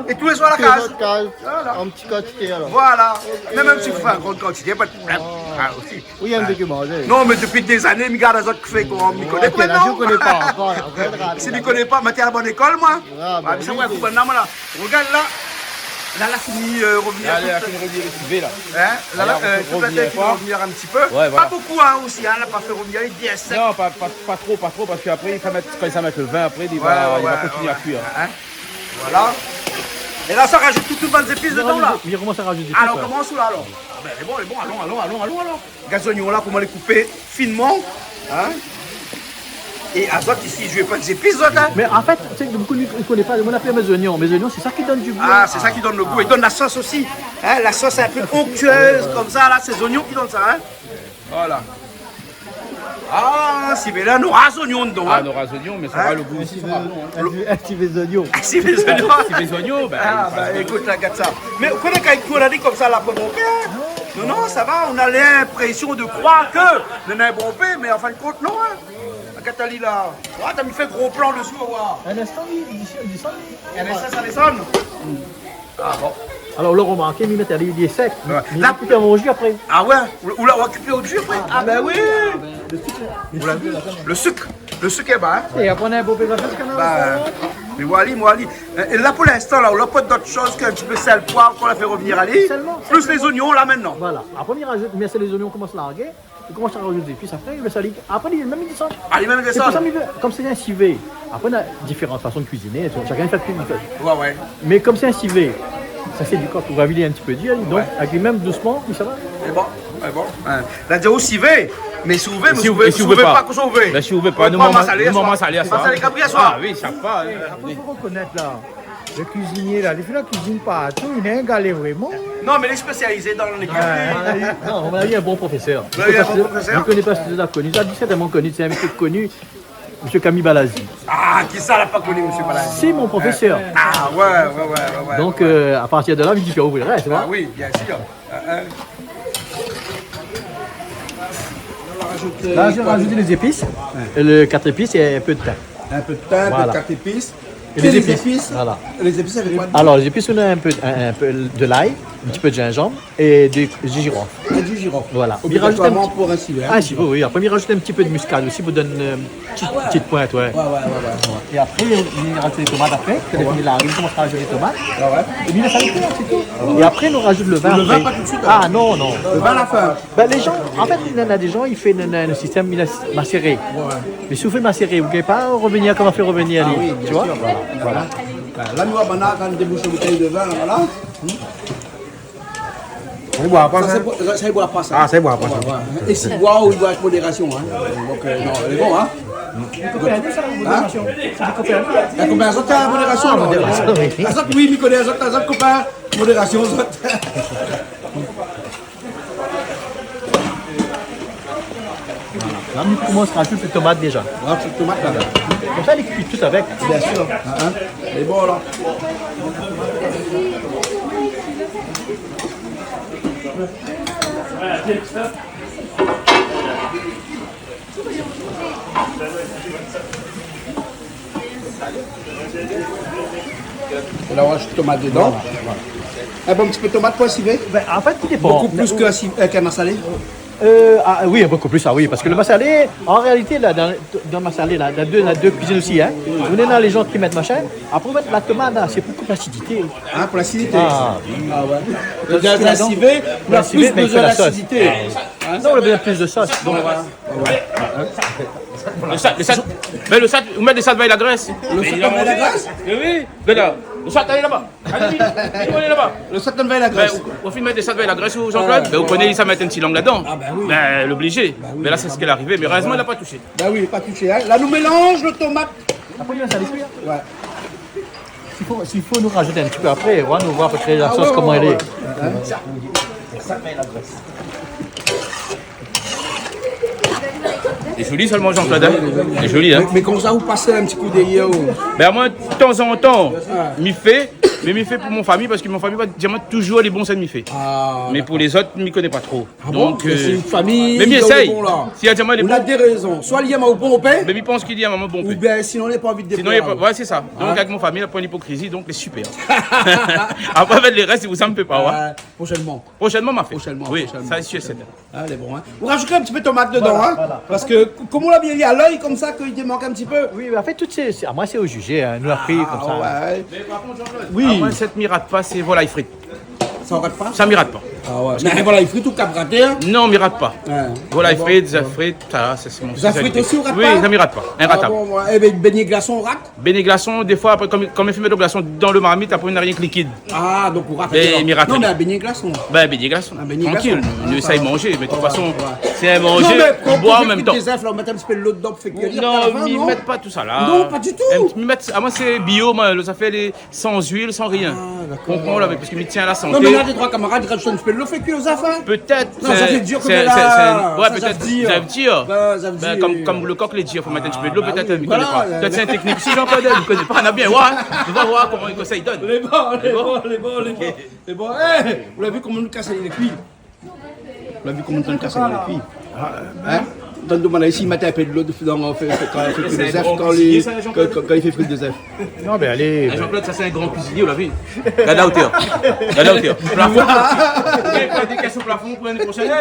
et tous les soirs à la case. Voilà. Un petit quantité alors. Voilà. Mais même si vous faites une grande quantité, pas de problème. Ah, aussi. Oui, il y a un peu que manger. Non, mais depuis des années, je regarde les autres qui font qu'on ne me connaît pas. Je ne connais pas encore. Si je ne connais pas, je suis à la bonne école, moi. Ah, bah, Ça, ouais, vous là. Regarde là. Là, la fini revenir. Allez, la fini revenir les là. Hein? Là, toute la tête qui va revenir un petit peu. Ouais, voilà. Pas beaucoup, hein, aussi, hein. Elle n'a pas fait revenir les 10 secs. Non, pas trop, parce qu'après, il faut mettre, quand il va mettre le vin, après, il va continuer à cuire. Hein? Voilà. Et là, ça rajoute toutes les bonnes épices dedans, là. Il commence à rajouter. Alors, commence là, alors. Ah ben, elle est bon, allons. Gazognon là, comment les couper finement. Hein? Et azote ici, je ne vais pas des épices, hein? Mais en fait, tu sais, beaucoup ne connaissent pas, on appelle mes oignons. Mes oignons, c'est ça qui donne du goût. Ah, c'est ça qui donne le goût. Il donne la sauce aussi. Hein? La sauce est un peu onctueuse, comme ça, là, c'est oignons qui donnent ça. Hein? Voilà. Ah, si, mais là, nous ras oignons dedans. Ah, nous ras oignons, mais ça va le goût aussi. Activez les oignons. Activez les oignons. Activez les oignons, ben. Ah, bah écoute, là, regarde ça. Mais vous connaissez quand on a dit comme ça, là, pour mon père? Non, ça va, on a l'impression de croire que nous avons bon père, mais en fin de compte, non. Hein? Catali là, ah, t'as mis fait gros plan dessus, ouais. Un instant, il descend. Un instant, ça descend. Ah bon. Alors là, remarquez, il met il est sec. Ouais. Il a coupé en jus après. Ah ouais, ou là, on va couper au jus après. Ah ben oui. Le sucre est bas. Hein. Et après, on a un beau pédage de canard. Bah, mais Wally. Et là, pour l'instant, là, on n'a pas d'autre chose qu'un petit peu sel, poivre qu'on a fait revenir à l'île. Plus les oignons, là, maintenant. Voilà. Après, il rajoute, mais c'est les oignons commencent à larguer. Il commence à rajouter. Puis après, il met ça. Après, il descend. Ah, les mêmes descendent. Comme c'est un civet. Après, on a différentes façons de cuisiner. Chacun fait plus vite. Ouais. Mais comme c'est un civet, ça c'est du coq. On va vider un petit peu d'huile. Donc, avec les mêmes doucement, ça va. C'est bon. Hein. Là, c'est aussi V. Mais si vous Si vous pouvez pas, que ça vous Ben, si vous voulez pas, nous m'en salé à ça. Massalé cabri à soir. Ah oui, chaque fois. Après, il faut reconnaître là. Le cuisinier là, il fait la cuisine partout, il est un galé vraiment. Non, mais il est spécialisé dans les cuisines. Non, on a eu un bon professeur. Vous avez un bon professeur? Je ne connais pas ce que tu as connu. Tu as dit certainement connu, c'est un mec connu. M. Camille Balazi. Ah, qui ça l'a pas connu, monsieur Balazi? C'est mon professeur. Ah, ouais. Donc, à partir de là, il dit qu'il ouvrir, tu vois. Ah oui, bien sûr. Là, j'ai rajouté les épices, le 4 épices et un peu de thym. Un peu de thym, Voilà. 4 épices. Et les épices. Voilà. Les épices avec quoi? Alors, les épices, on a un peu de l'ail, un petit peu de gingembre et du girofle. Et du girofle. Voilà. Obligatoirement pour un civet. Ah, si, oui. Après, il rajoute un petit peu de muscade aussi pour donner une petite pointe, ouais. Et après, il rajoute les tomates après. Quand il arrive, il commence à rajouter les tomates. Et puis, il laisse aller faire, c'est tout. Et après, on rajoute le vin. Le vin, après. pas tout de suite. Ah, non. Le vin à la fin. Ben, les gens, en fait, il y en a des gens, ils font un système macéré. Mais si vous faites macérer, vous ne pouvez pas revenir comme on fait revenir. Ah oui, tu vois? Voilà. Là, nous, on a quand on débouche une bouteille de vin, voilà. On boit pas Ça, ça. ça, il boit pas ça. Ah, c'est bon, pas ça. Et s'il boit, il boit avec modération. Hein. Donc, non, elle est bon, hein. La copain, ça, t'as modération. modération, oui. Ça, oui, il connaît, ça, t'as copain, modération, ça. Là, on commence à rajouter les tomates déjà. Rajoute tomate là. Comme ça, il cuit tout avec. Bien sûr. Hein. Elle est bon, là. Et là, on rajoute tomate dedans. Un bon petit peu de tomate pour un civet. Ben, en fait, il dépend. Beaucoup plus qu'un massalé. Oui, beaucoup plus, oui, parce que le massalé, en réalité, là, dans le massalé, là, il y a deux cuisines aussi. Hein. Vous êtes dans les gens qui mettent machin. Après, mettre la tomate, là, c'est beaucoup d'acidité. Ah, pour l'acidité. Ah, ouais. Dans un civet, on a plus besoin d'acidité. Non, on a besoin plus de sauce. Donc, Le sac, vous mettez des sacs avec la graisse. Le sac avec la graisse? Oui, là. Le sac, allez là-bas. Allez, là-bas. Le sac avec la graisse. Au final, mettre des sacs avec la graisse, Jean-Claude. Vous connaissez, ça mettre un petit langue là-dedans. Ah, ben oui. Ben, l'obligé. Mais là, c'est ce qu'elle est arrivée. Mais heureusement, elle n'a pas touché. Ben oui, il n'est pas touché. Hein. Là, nous mélange le tomate. après, il va saler cuire. Ouais. S'il faut nous rajouter un petit peu après, on va nous voir à peu près la sauce, comment elle est. C'est joli seulement, Jean-Claude. C'est joli, hein. Mais comme ça, vous passez un petit coup d'œil. Ben, moi, de temps en temps, m'y fait. Mais m'y fait pour mon famille, parce que mon famille va dire toujours les bons ça m'y fait. Ah, mais pour les autres, je m'y connais pas trop. Ah bon? Donc, C'est une famille. mais m'y essaye. Bon, là. Si y a diamant, les On bons. a des raisons. Soit il y a au bon au pain. Mais il pense qu'il y a un moment bon. Ou bien sinon, il n'a pas envie de Sinon, déplaire. ouais, c'est ça. Donc, avec mon famille, il n'y a pas d'hypocrisie, donc c'est super. Après, avec les restes, vous en me pas. Ouais. Prochainement. Prochainement, ma fait. Prochainement. Oui, ça, c'est sûr. Ah, elle est bon. Hein. Vous rajoutez un petit peu de tomate dedans. Hein. Parce que, comme on l'a bien dit à l'œil, comme ça, qu'il te manque un petit peu. Oui, mais en fait, toutes ces. Moi, c'est au jugé, hein. Nous l'a pris comme ça. Ouais. Mais par contre, Jean-Claude, oui. moi, cette mirate pas, c'est volaille frite. Ça ne rate pas? Ça m'irate pas. Ah ouais. Mais voilà, il frites tout cabraté. Hein. Non, m'irate pas. Ouais. Volaille frite, zaf frite, ça, c'est mon Zaf frite aussi, on rate oui, pas? Oui, ça m'irate pas. Inratable. Ah bon, ouais. Eh bien, beignet glaçon, on rate? Beignet glaçon, des fois, après, comme il fait mettre de glaçon dans le marmite, après, il n'y a rien que liquide. Ah, donc on rate. Mais m'irate. Non, mais un beignet glaçon. Ben, beignet glaçon. Un beignet Tranquille, glaçon. on essaye de manger, mais de toute façon, c'est à Non, manger, mais on boit en même temps. des œufs, là, on met un petit peu de l'eau dedans pour faire cuire. Non, ils mettent pas tout ça là. Non, pas du tout. Moi, c'est bio, moi, ça fait sans huile, sans rien. Comprends, là, parce qu'il me tient à la santé. Non, mais là, les trois camarades, ils rajoutent un petit peu de l'eau, fait cuire aux affaires. Peut-être. Non, ça fait dur comme là. Ouais, peut-être. Ça veut dire. Ben, Comme le coq les dit, il faut mettre un petit peu de l'eau, bah peut-être. oui, Il ne connaît voilà, pas. Peut-être c'est une technique. Si Jean-Claude ne connaît pas, on a bien voir. On va voir comment ça il donne. Les bons. Eh, vous l'avez vu comment nous casse les cuits? Vous l'avez vu comment nous casse les cuits? Hein? Donne-moi là ici, il mettait un peu de l'eau quand il fait cuire des œufs, quand il fait frire des œufs. Non, ben allez. Jean-Claude, ça c'est un grand cuisinier, vous l'avez vu? Regarde la hauteur. Regarde la hauteur. Plafond. Vous des questions plafond pour l'année prochaine.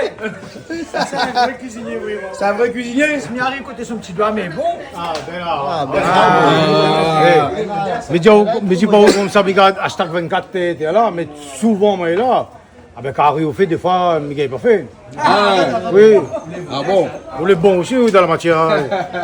C'est un vrai cuisinier, oui. C'est un vrai cuisinier? Il n'y a rien côté son petit doigt, mais bon. Ah, ben là. Mais dis pas comme ça, hashtag 24, t'es là, mais souvent, moi, là. Ah ben, quand on fait, des fois, Miguel pas fait. Ah, oui. Ah bon? On est bon aussi dans la matière.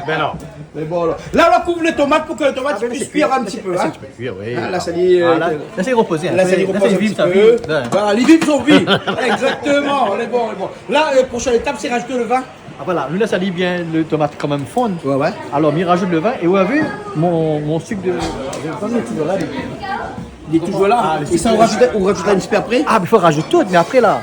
Ben non. Mais bon, là, on couvre les tomates pour que les tomates puissent cuire un petit peu. Hein? Oui. Là, ça dit. Là, c'est reposé. Là, ça dit reposer un petit peu. Voilà, les vives sont vives. Exactement, on est bon. Là, prochaine étape, c'est rajouter le vin. Ah, voilà, nous là, ça dit bien le tomate quand même fondre. Ouais. Alors, on rajoute le vin. Et vous avez vu mon sucre de. Il est toujours là. Et ça, on rajoute un petit peu après. Ah, mais il faut rajouter tout, mais après là.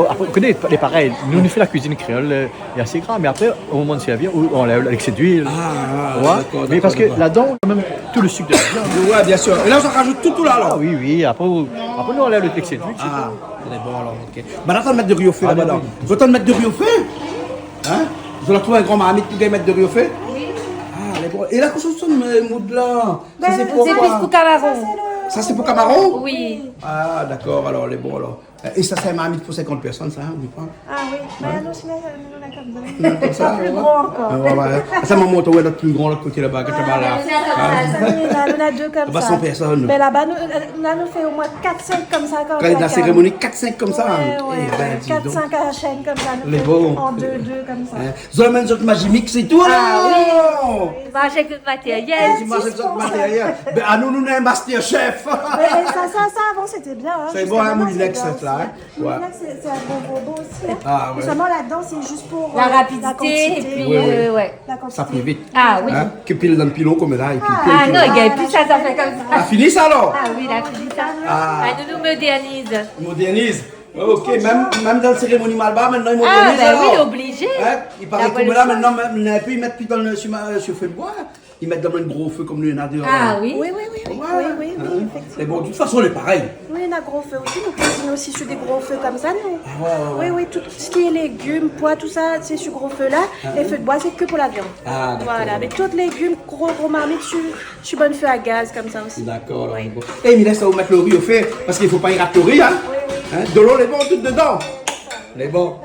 Après, vous connaissez les pareils. Nous, on fait la cuisine créole, est assez gras, mais après, au moment de servir, on lève l'excès d'huile. Mais parce que là-dedans, quand même, tout le sucre de la viande. Ouais, bien sûr. Et là, on rajoute tout là, alors. Ah oui. Après nous, on lève l'excès d'huile. Ah, c'est bon, alors, ok. Bah, attends de mettre de riz au feu là-bas. Vous attendez de mettre de riz au feu? Hein? Vous allez trouver un grand marmite pour mettre de riz au feu? Oui. Ah, les bons. Et là, qu'est-ce que c'est ce mood là? Ça, c'est pour quoi? C'est pour Camaron. Ça, c'est pour Camaro? Oui. Ah, d'accord, alors, les bons, alors. Et ça, c'est un marmite pour 50 personnes, ça, on dit pas? Ah oui, mais non, c'est Comme ça, plus grand encore. Ça m'a montré notre plus grand, l'autre côté là-bas, quand tu vas là. On a deux comme ça. 100 personnes. Mais là-bas, nous fait au moins 4-5 comme ça. Quand il y a la cérémonie, 4-5 comme ça. Ouais, 4-5 à la chaîne comme ça. Les bons. En 2-2 comme ça. Vous avez une magie mix et tout, là? Ah oui. Manger que de matériel. Tu manges de matériel. Ben, à nous, nous, sommes un master chef. Ça, avant, c'était bien. C'est bon, un moulinex, cette là. Moulinex, c'est un bon robot aussi. Ah, ouais. Seulement là-dedans, c'est juste pour La rapidité, et puis, ouais. La quantité. Ça fait vite. Ah oui. Hein? Que pile dans le pilon comme là. Et puis, Ah non, il n'y a plus ça fait comme ça. Ah, fini ça alors? Ah oui, la fini ça. Ah. Nous modernise. Modernise. Ok, même dans la cérémonie Malba, maintenant ils Ah, modernisent. ben oui, alors. obligé. Hein? Il paraît que là, maintenant, ils mettent plus dans le sur feu de bois. Ils mettent dans le gros feu comme le Nadia. Ah oui. Oui, effectivement. Mais bon, de toute façon, on est pareil. Oui, on a gros feu aussi. Nous cuisinons aussi sur des gros feux comme ça, nous. Oui, tout ce qui est légumes, pois, tout ça, c'est sur gros feu là. Les feux de bois, c'est que pour la viande. Ah, d'accord. Voilà, mais tous les légumes, gros marmites, sur bonne feu à gaz comme ça aussi. D'accord. Oui. Bon. Et il laisse ça vous mettre le riz au fait, parce qu'il ne faut pas y rater le riz, hein. Hein? De l'eau, les bons, tout dedans. Les bons.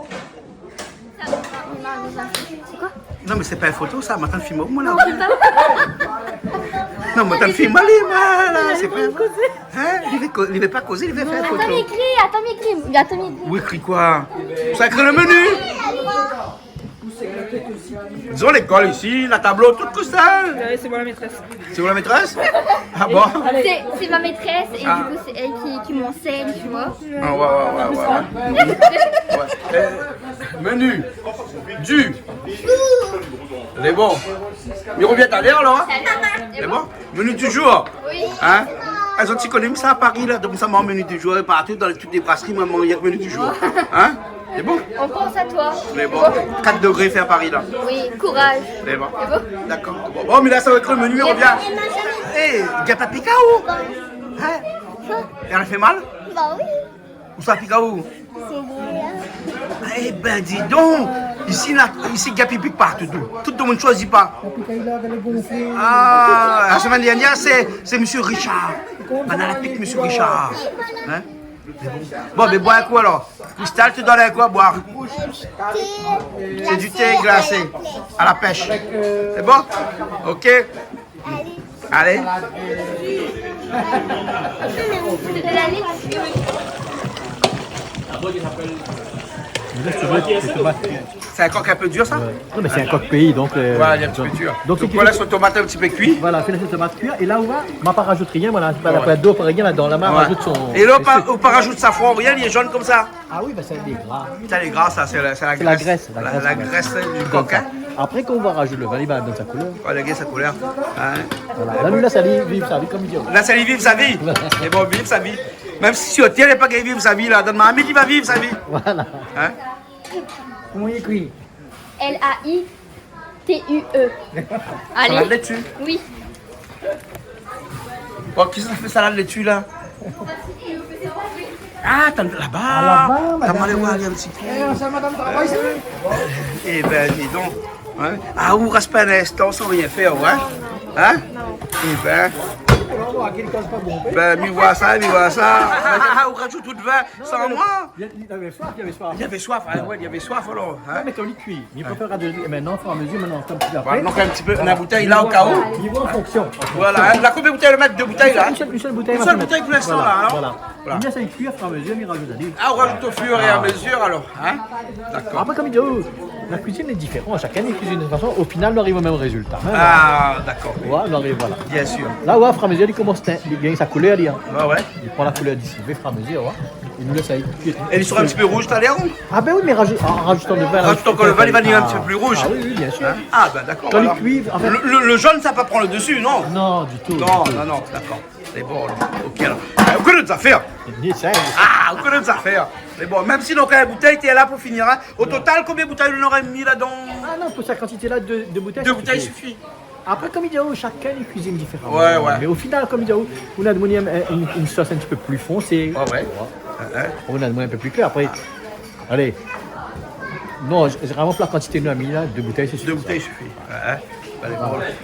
C'est quoi? Non, mais c'est pas une photo, ça. Maintenant, film moi là. Non, maintenant, film moi là. C'est pas. Hein? Il veut pas causer, il veut faire une photo. Attends, m'écris. Oui, écrit quoi? Ça écrit le menu. Ils ont l'école ici, la tableau, tout ça. C'est moi la maîtresse. C'est vous la maîtresse? Ah bon? C'est ma maîtresse et du coup, c'est elle qui m'enseigne, tu vois. Ah, ouais. Menu. Du. Les bons. Il revient à l'heure, alors? Les bons? Menu du jour? Oui. Hein? Elles ont dit qu'on aime ça à Paris, là, donc ça m'a menu du jour, et partout dans toutes les brasseries, il y a menu du jour. Hein? C'est bon? On pense à toi. Les bons. 4 degrés fait à Paris, là. Oui, courage. Les bons. C'est bon? D'accord. Bon, mais là, ça va être le menu, il revient. Hé, il n'y a pas de pica où? Hein? Elle a fait mal? Bah oui. Où ça pique où? C'est là. Eh ben dis donc, ici il y a pipi partout. Tout le monde ne choisit pas. Ah, la semaine dernière, c'est M. Richard. On a la pique M. Richard. Hein? Bon, mais bois un coup alors. Cristal, tu donnes un coup à boire. C'est du thé glacé à la pêche. C'est bon? Ok. Allez. C'est un coq un peu dur ça? Non, mais c'est un coq pays, donc. Ouais, il est un petit peu dur. Donc on laisse le tomate un petit peu cuit. Voilà, fais la tomate cuire. Et là, on va, on pas rajoute rien, voilà, pas d'eau, pas rien là-dedans. Là, on rajoute son. Et là, on pas rajoute safran, rien, il est jaune comme ça. Ah oui, bah c'est des gras. Ça, les gras, ça, c'est la graisse. La graisse du coq. Après, quand on va rajouter le vin, il va donner sa couleur. Ouais, le gars, sa couleur. Voilà. Là, lui, là, ça vive sa vie comme il dit. Là, ça vive sa vie. Il va vivre sa vie. Même si sur terre, il n'est pas qu'il vive sa vie, là. Donne-moi un midi, il va vivre sa vie. Voilà. Hein? Comment il écrit? Laitue. Allez. Salade laitue? Oui. Oh, qui ça fait salade laitue, là? Ah, t'as là-bas. T'as mal voir, il y a un petit peu. C'est madame travail, ça? Eh ben, dis donc. Hein? Ah, on reste pas un instant sans rien faire, ouais? Hein? Eh ben. Ben, mi voit ça. Ah, on rajoute tout de vin sans moi. Il avait soif, il avait soif. Il avait soif, hein? Ouais, il avait soif alors. Hein? Mais quand il cuit, il préfère rajouter maintenant, au fur et à mesure, maintenant, un petit peu après. Donc un petit peu, la bouteille là au cas où. Il voit en fonction. Voilà, la combien de bouteilles le mettre? 2 bouteilles là? Une seule bouteille. Une seule bouteille pour l'instant là, alors? Voilà. Il laisse il cuit, au fur et à mesure, il rajoute à l'huile. Ah, on rajoute au fur et à mesure alors, hein? D'accord. Après, comme il dit, la cuisine est différente. Chacun est cuisine de toute façon. Au final, on arrive au même résultat. Ah, d'accord. Ouais, on arrive, voilà. Bien sûr. Là, ouais, au fur et à mesure, il commence à gagner sa couleur. Ouais. Il prend la couleur d'ici, au fur et à mesure, ouais. Il nous laisse aller cuire. Elle sera un petit peu rouge, t'as l'air? Ah ben oui, mais en rajoutant le vin. Rajoute encore le vin, il va devenir un petit peu plus rouge. Ah oui, bien sûr. Ah ben d'accord. Dans les cuivres, en fait. Le jaune, ça va pas prendre le dessus, non? Non, du tout. Non, d'accord. C'est bon, là. Ok, alors. On connaît des affaires. Ah, on connaît des affaires. Mais bon, même si donc la bouteille, t'es là pour finir. Hein. Au total, combien de bouteilles on aurait mis là-dedans? Ah non, pour cette quantité-là de bouteilles. Deux bouteilles suffit. Après, comme il dit, chacun les cuisine différemment. Ouais, ouais. Mais au final, comme il dit, on a demandé une sauce un petit peu plus foncée. Ouais. On a demandé un peu plus clair. Après, allez. Non, vraiment pour la quantité que nous avons mis là, 2 bouteilles, c'est suffisant. 2 bouteilles suffit.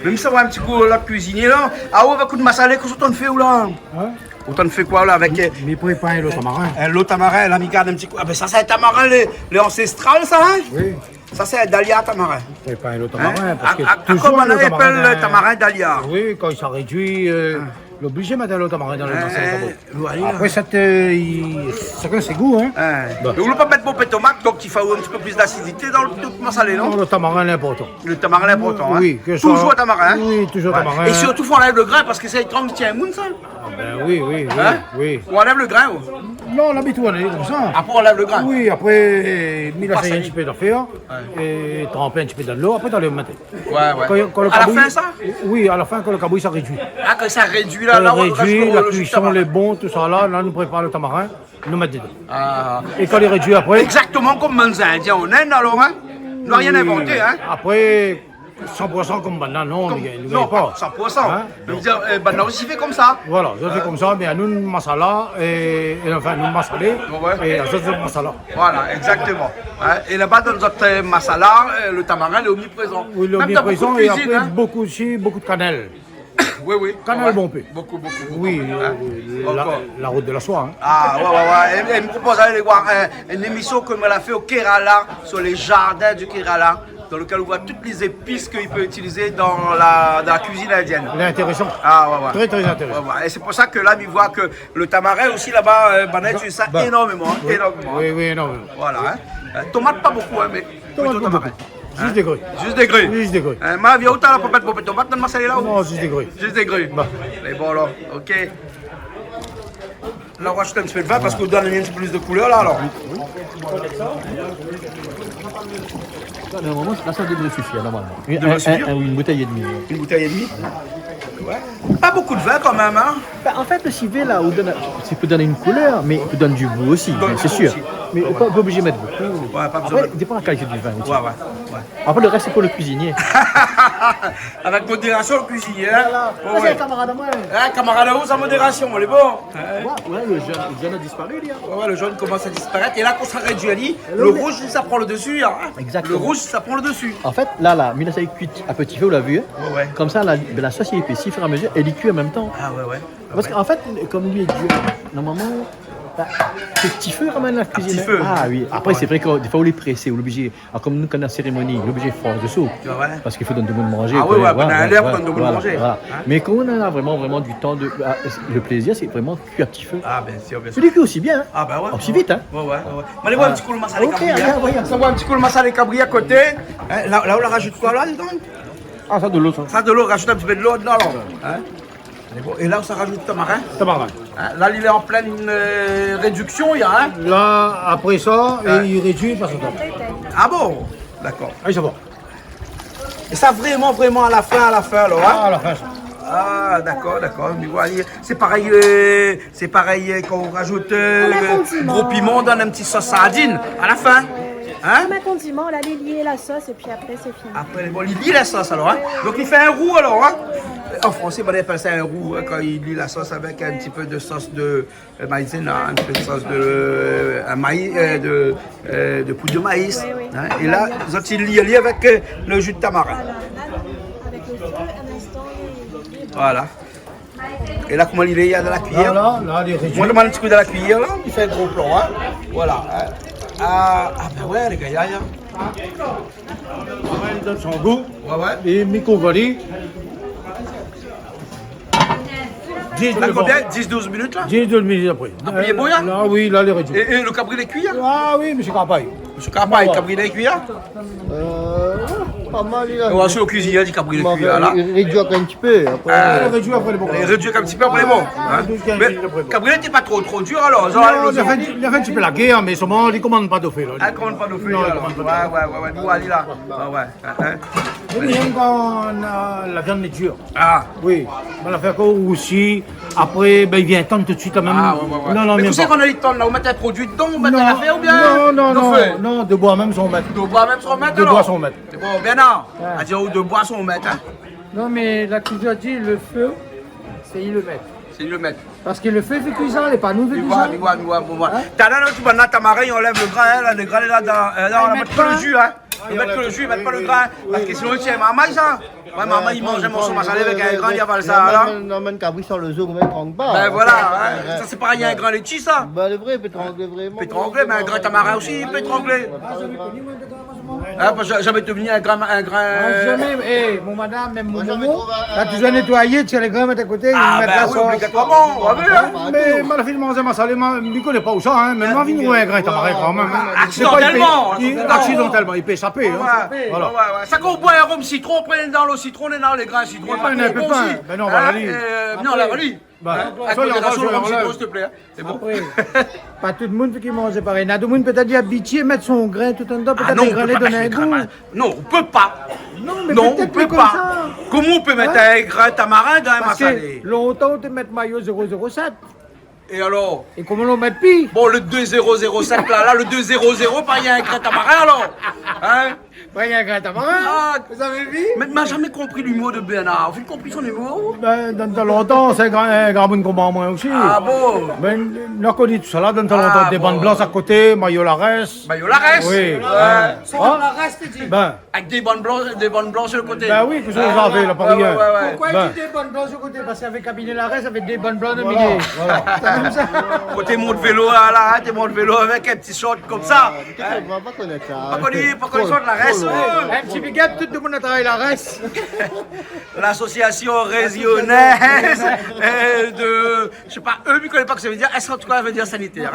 Même ça va un petit coup là cuisiner là. Ah ouais, avec coup de massalé, qu'est-ce qu'on fait ou là? Autant fait quoi là avec. Mais pour préparer le tamarin. Le tamarin, là, garde un petit coup. Ah ben ça c'est un tamarin, les ancestral ça, hein? Oui. Ça c'est un dahlia tamarin. Préparer le tamarin. Parce que comment on appelle le tamarin dahlia? Oui, quand il s'en réduit, l'obligé de mettre le tamarin dans le massalé. Après, chacun ses goûts, hein. On ne veut pas mettre beaucoup de tomates, donc il faut un petit peu plus d'acidité dans le massalé, non? Non, le tamarin est important. Le tamarin est important, hein? Oui, toujours le tamarin. Oui, toujours le tamarin. Et surtout, il faut enlever le grain parce que c'est étrange, tiens, moun ça. Ben oui. On enlève le grain, Non, on habite, on est comme ça. Après, on enlève le grain. Oui, après, il a essayé un petit peu d'affaire, et tremper un petit peu dans l'eau, après, t'enlèves le matin. Ouais. À la fin, ça? Oui, à la fin, quand le cabouille, ça réduit. Ah, quand ça réduit, là, ça réduit, la cuisson, les bons, tout ça, là, nous prépare le tamarin, nous mettons dedans. Et quand il est réduit après... Exactement comme les Indiens en Inde, alors, hein? On n'a rien inventé, hein? Après... 100% comme banane, non, non, pas 100%. Hein? Banane aussi fait comme ça. Voilà, je fais comme ça, mais à nous, masala, et enfin, nous, masalé, et à d'autres, masala. Voilà, exactement. Hein? Et là-bas, dans notre masala, le tamarin est omniprésent. Oui, il est omniprésent, et après, beaucoup de cannelle. Oui. Cannelle, bon peu. Beaucoup. Oui, la route de la soie. Hein. Ah, ouais. Elle me propose d'aller voir une émission comme elle a fait au Kerala, sur les jardins du Kerala, dans lequel on voit toutes les épices qu'il peut utiliser dans la cuisine indienne. C'est intéressant. Ah, ouais. Très intéressant. Et c'est pour ça que là, il voit que le tamarin aussi là-bas, tu utilise ça énormément. Oui, énormément. Voilà. Hein. Tomate, pas beaucoup, hein, mais plutôt tamarin. Juste des grues. Juste des grues. Juste des grues. Ma vie, autant la popette pour tomate dans le massalé là? Non, juste des grues. Juste des grues. Mais bon, alors, ok. Là, on rajoute un petit peu de vin parce qu'on donne un petit peu plus de couleur là, alors. Normalement, là, ça devrait suffire, normalement. Une bouteille et demie. Une bouteille et demie? Ouais. Pas beaucoup de vin quand même, hein? En fait, le civet, là, c'est pour donner une couleur, mais il peut donner du goût aussi, c'est sûr. Mais pas obligé de mettre beaucoup. Ouais, pas besoin. Après, dépend de la qualité du vin aussi. Ouais. Après, le reste, c'est pour le cuisinier. Avec modération, le cuisinier. C'est un camarade à moi. Camarade à vous, sans modération, on est bon. Ouais, le jeune a disparu, lui. Ouais, le jaune commence à disparaître. Et là, quand ça réduit, le rouge, ça prend le dessus. Hein. Exactement. Le rouge, ça prend le dessus. En fait, là, mais là, ça est cuit à petit feu, vous l'avez vu. Ouais. Comme ça, la sauce est épaissie, au fur et à mesure, elle est cuite en même temps. Ah ouais. Parce qu'en fait, comme lui est dur, normalement, c'est petit feu quand même la cuisine. Petit feu. Ah oui. Après, c'est vrai que des fois, on les presse, on est obligé. Alors, comme nous, quand on a la cérémonie, on est obligé de faire dessous. Parce qu'il faut donner de manger. Ah oui, donner de manger. Voilà. Mais quand on a vraiment du temps, le plaisir, c'est vraiment cuit à petit feu. Ah, bien sûr. C'est du cuit aussi bien. Ah, bah ouais. Aussi vite, hein. Ouais. Allez voir un petit coup le massalé cabri. Ça voit un petit coup le massalé cabri à côté. Là, on la rajoute quoi là, dis donc? Ah, ça de l'eau, ça. Ça de l'eau, rajoute un petit peu de l'eau dedans alors. Et là, ça rajoute tamarin. Tamarin. Là, il est en pleine réduction, il y a un. Là, après ça, il réduit parce que... Ah bon? D'accord. Ah, ça va. Et ça vraiment à la fin alors, hein? Ah, à la fin, ça. Ah, d'accord. Mais voilà, c'est pareil quand on rajoute gros piment dans un petit sauce sardine à la fin. Hein? Comme un condiment, là, il lier la sauce et puis après c'est fini. Après, bon, il lie la sauce alors, hein? Donc il fait un roux alors, hein? En français, on appelle ça un roux, hein, quand il lie la sauce avec un petit peu de sauce de maïzena, un petit peu de sauce de poudre de maïs. Oui. Hein? Et là, il lie avec le jus de tamarin. Avec le feu, un instant, Voilà. Et là, comment il est? Il y a de la cuillère. Là, il est réduit. Moi, je demande un petit coup de la cuillère, là. Il fait un gros plan, hein? Voilà. Hein? Ah ben ouais, les gars, Il donne son goût. Ouais. Et micro-vallée. Là, combien? 10-12 minutes, là? 10-12 minutes après. Après, il est bouillant? Là, oui, là, il est réduit. Et le cabri, les cuillères? Ah oui, monsieur Campagne. Monsieur Capaille, cabriolet cuit là? Pas mal, là. On va sur le cuisinier du cabriolet cuit là. Réduire un petit peu. Après, réduire après les bons. Réduire un petit peu après les bons. Mais cabriolet n'est pas trop dur alors. Il a fait un petit peu la guerre, mais seulement, il ne commande pas de feu. Il ne commande pas de feu. Ouais. Nous, allez là. Oui, même quand la viande est dure. Ah. Oui. On l'a fait encore aussi. Après, ben, il vient tendre tout de suite quand même. Ah, ouais. Non, mais même vous savez pas. qu'on a les tonnes là, vous mettez un produit dedans, vous mettez la faire ou bien? Non, de bois même son mètre. De bois même son mètre De alors? bois son mètre. C'est bon, bien non. À dire de bois son mètre. Hein? Non, mais la cuisine a dit le feu, c'est il le met. C'est le mètre. Parce que le feu fait cuisant, les panneaux fait cuisant. T'as là, tu vas dans ta marée, on lève le grain, hein, le grain est là, on ne met que le jus, hein. Ils mettent que le jus, ils mettent pas le grain. Parce que sinon, tu es maman, ça. Ouais, maman, il mange un morceau de massalé avec un grain, il avale ça, là. Non, mais cabri sur le zoo, on ne trompe pas. Ben voilà, ça c'est pas rien, un grain laitier, ça. Ben, le vrai, il peut trembler vraiment. Il peut trembler, mais un grain tamarin aussi, il peut trembler. Hein, parce que jamais devenu un grain. Jamais, mon madame, même mon maman, là, tu dois nettoyer, tu as les grains mettre à côté, ils mettent la oui, sauce. obligatoirement, on va ver, hein. Mais ma fille mange un massalé, je ne connais pas où ça, hein. Mais ma vie, un grain, t'as marre quand même. Accidentellement, il peut échapper. Voilà. Ça qu'on boit un rhum citron, prenez dans le citron et dans les grains citron. Un peu pas. Ben non, on va la lire. Non, on va lire. Soyons là, s'il te plaît. C'est bon. Pas tout le monde qui mange pareil. Il y a tout le monde peut-être habitué à mettre son grain tout en dedans, peut-être non, les grains les donner un goût. Non, on peut pas. Non, mais Non, on peut-être peut comme pas. ça. Comment on peut mettre un grain tamarin dans un Parce massalé? que longtemps, on te met maillot 007. Et alors? Et comment on met pire? Bon, le 2007 là, le 200, pas il y a un grain tamarin alors? Hein? Il y a un grain tamarin. Vous avez vu? Mais m'a jamais compris l'humour de Bernard. Vous avez compris son humour? Ben, dans longtemps, c'est un grand bon combat moi aussi. Ah bon? Ben, on a connu tout ça là, dans longtemps, des bandes blanches à côté, maillot Larès. Maillot Larès? Oui. Larès, tu dis? Ben. Avec des bandes blanches sur le côté. Ben oui, que ça vous avez, là, pas rien. Pourquoi il dit des bonnes blanches au côté? Parce qu'avec cabinet Larès, avec des bonnes blanches de milieu. C'est comme ça. Côté monte vélo là, t'es monte vélo avec un petit short comme ça. On va pas connaître ça. Pas connu short Larès. Un petit big up, tout le monde a travaillé Larès. L'association régionnaise de, je sais pas, eux, ils ne connaissent pas ce que ça veut dire. Est-ce en tout cas, ça veut dire sanitaire.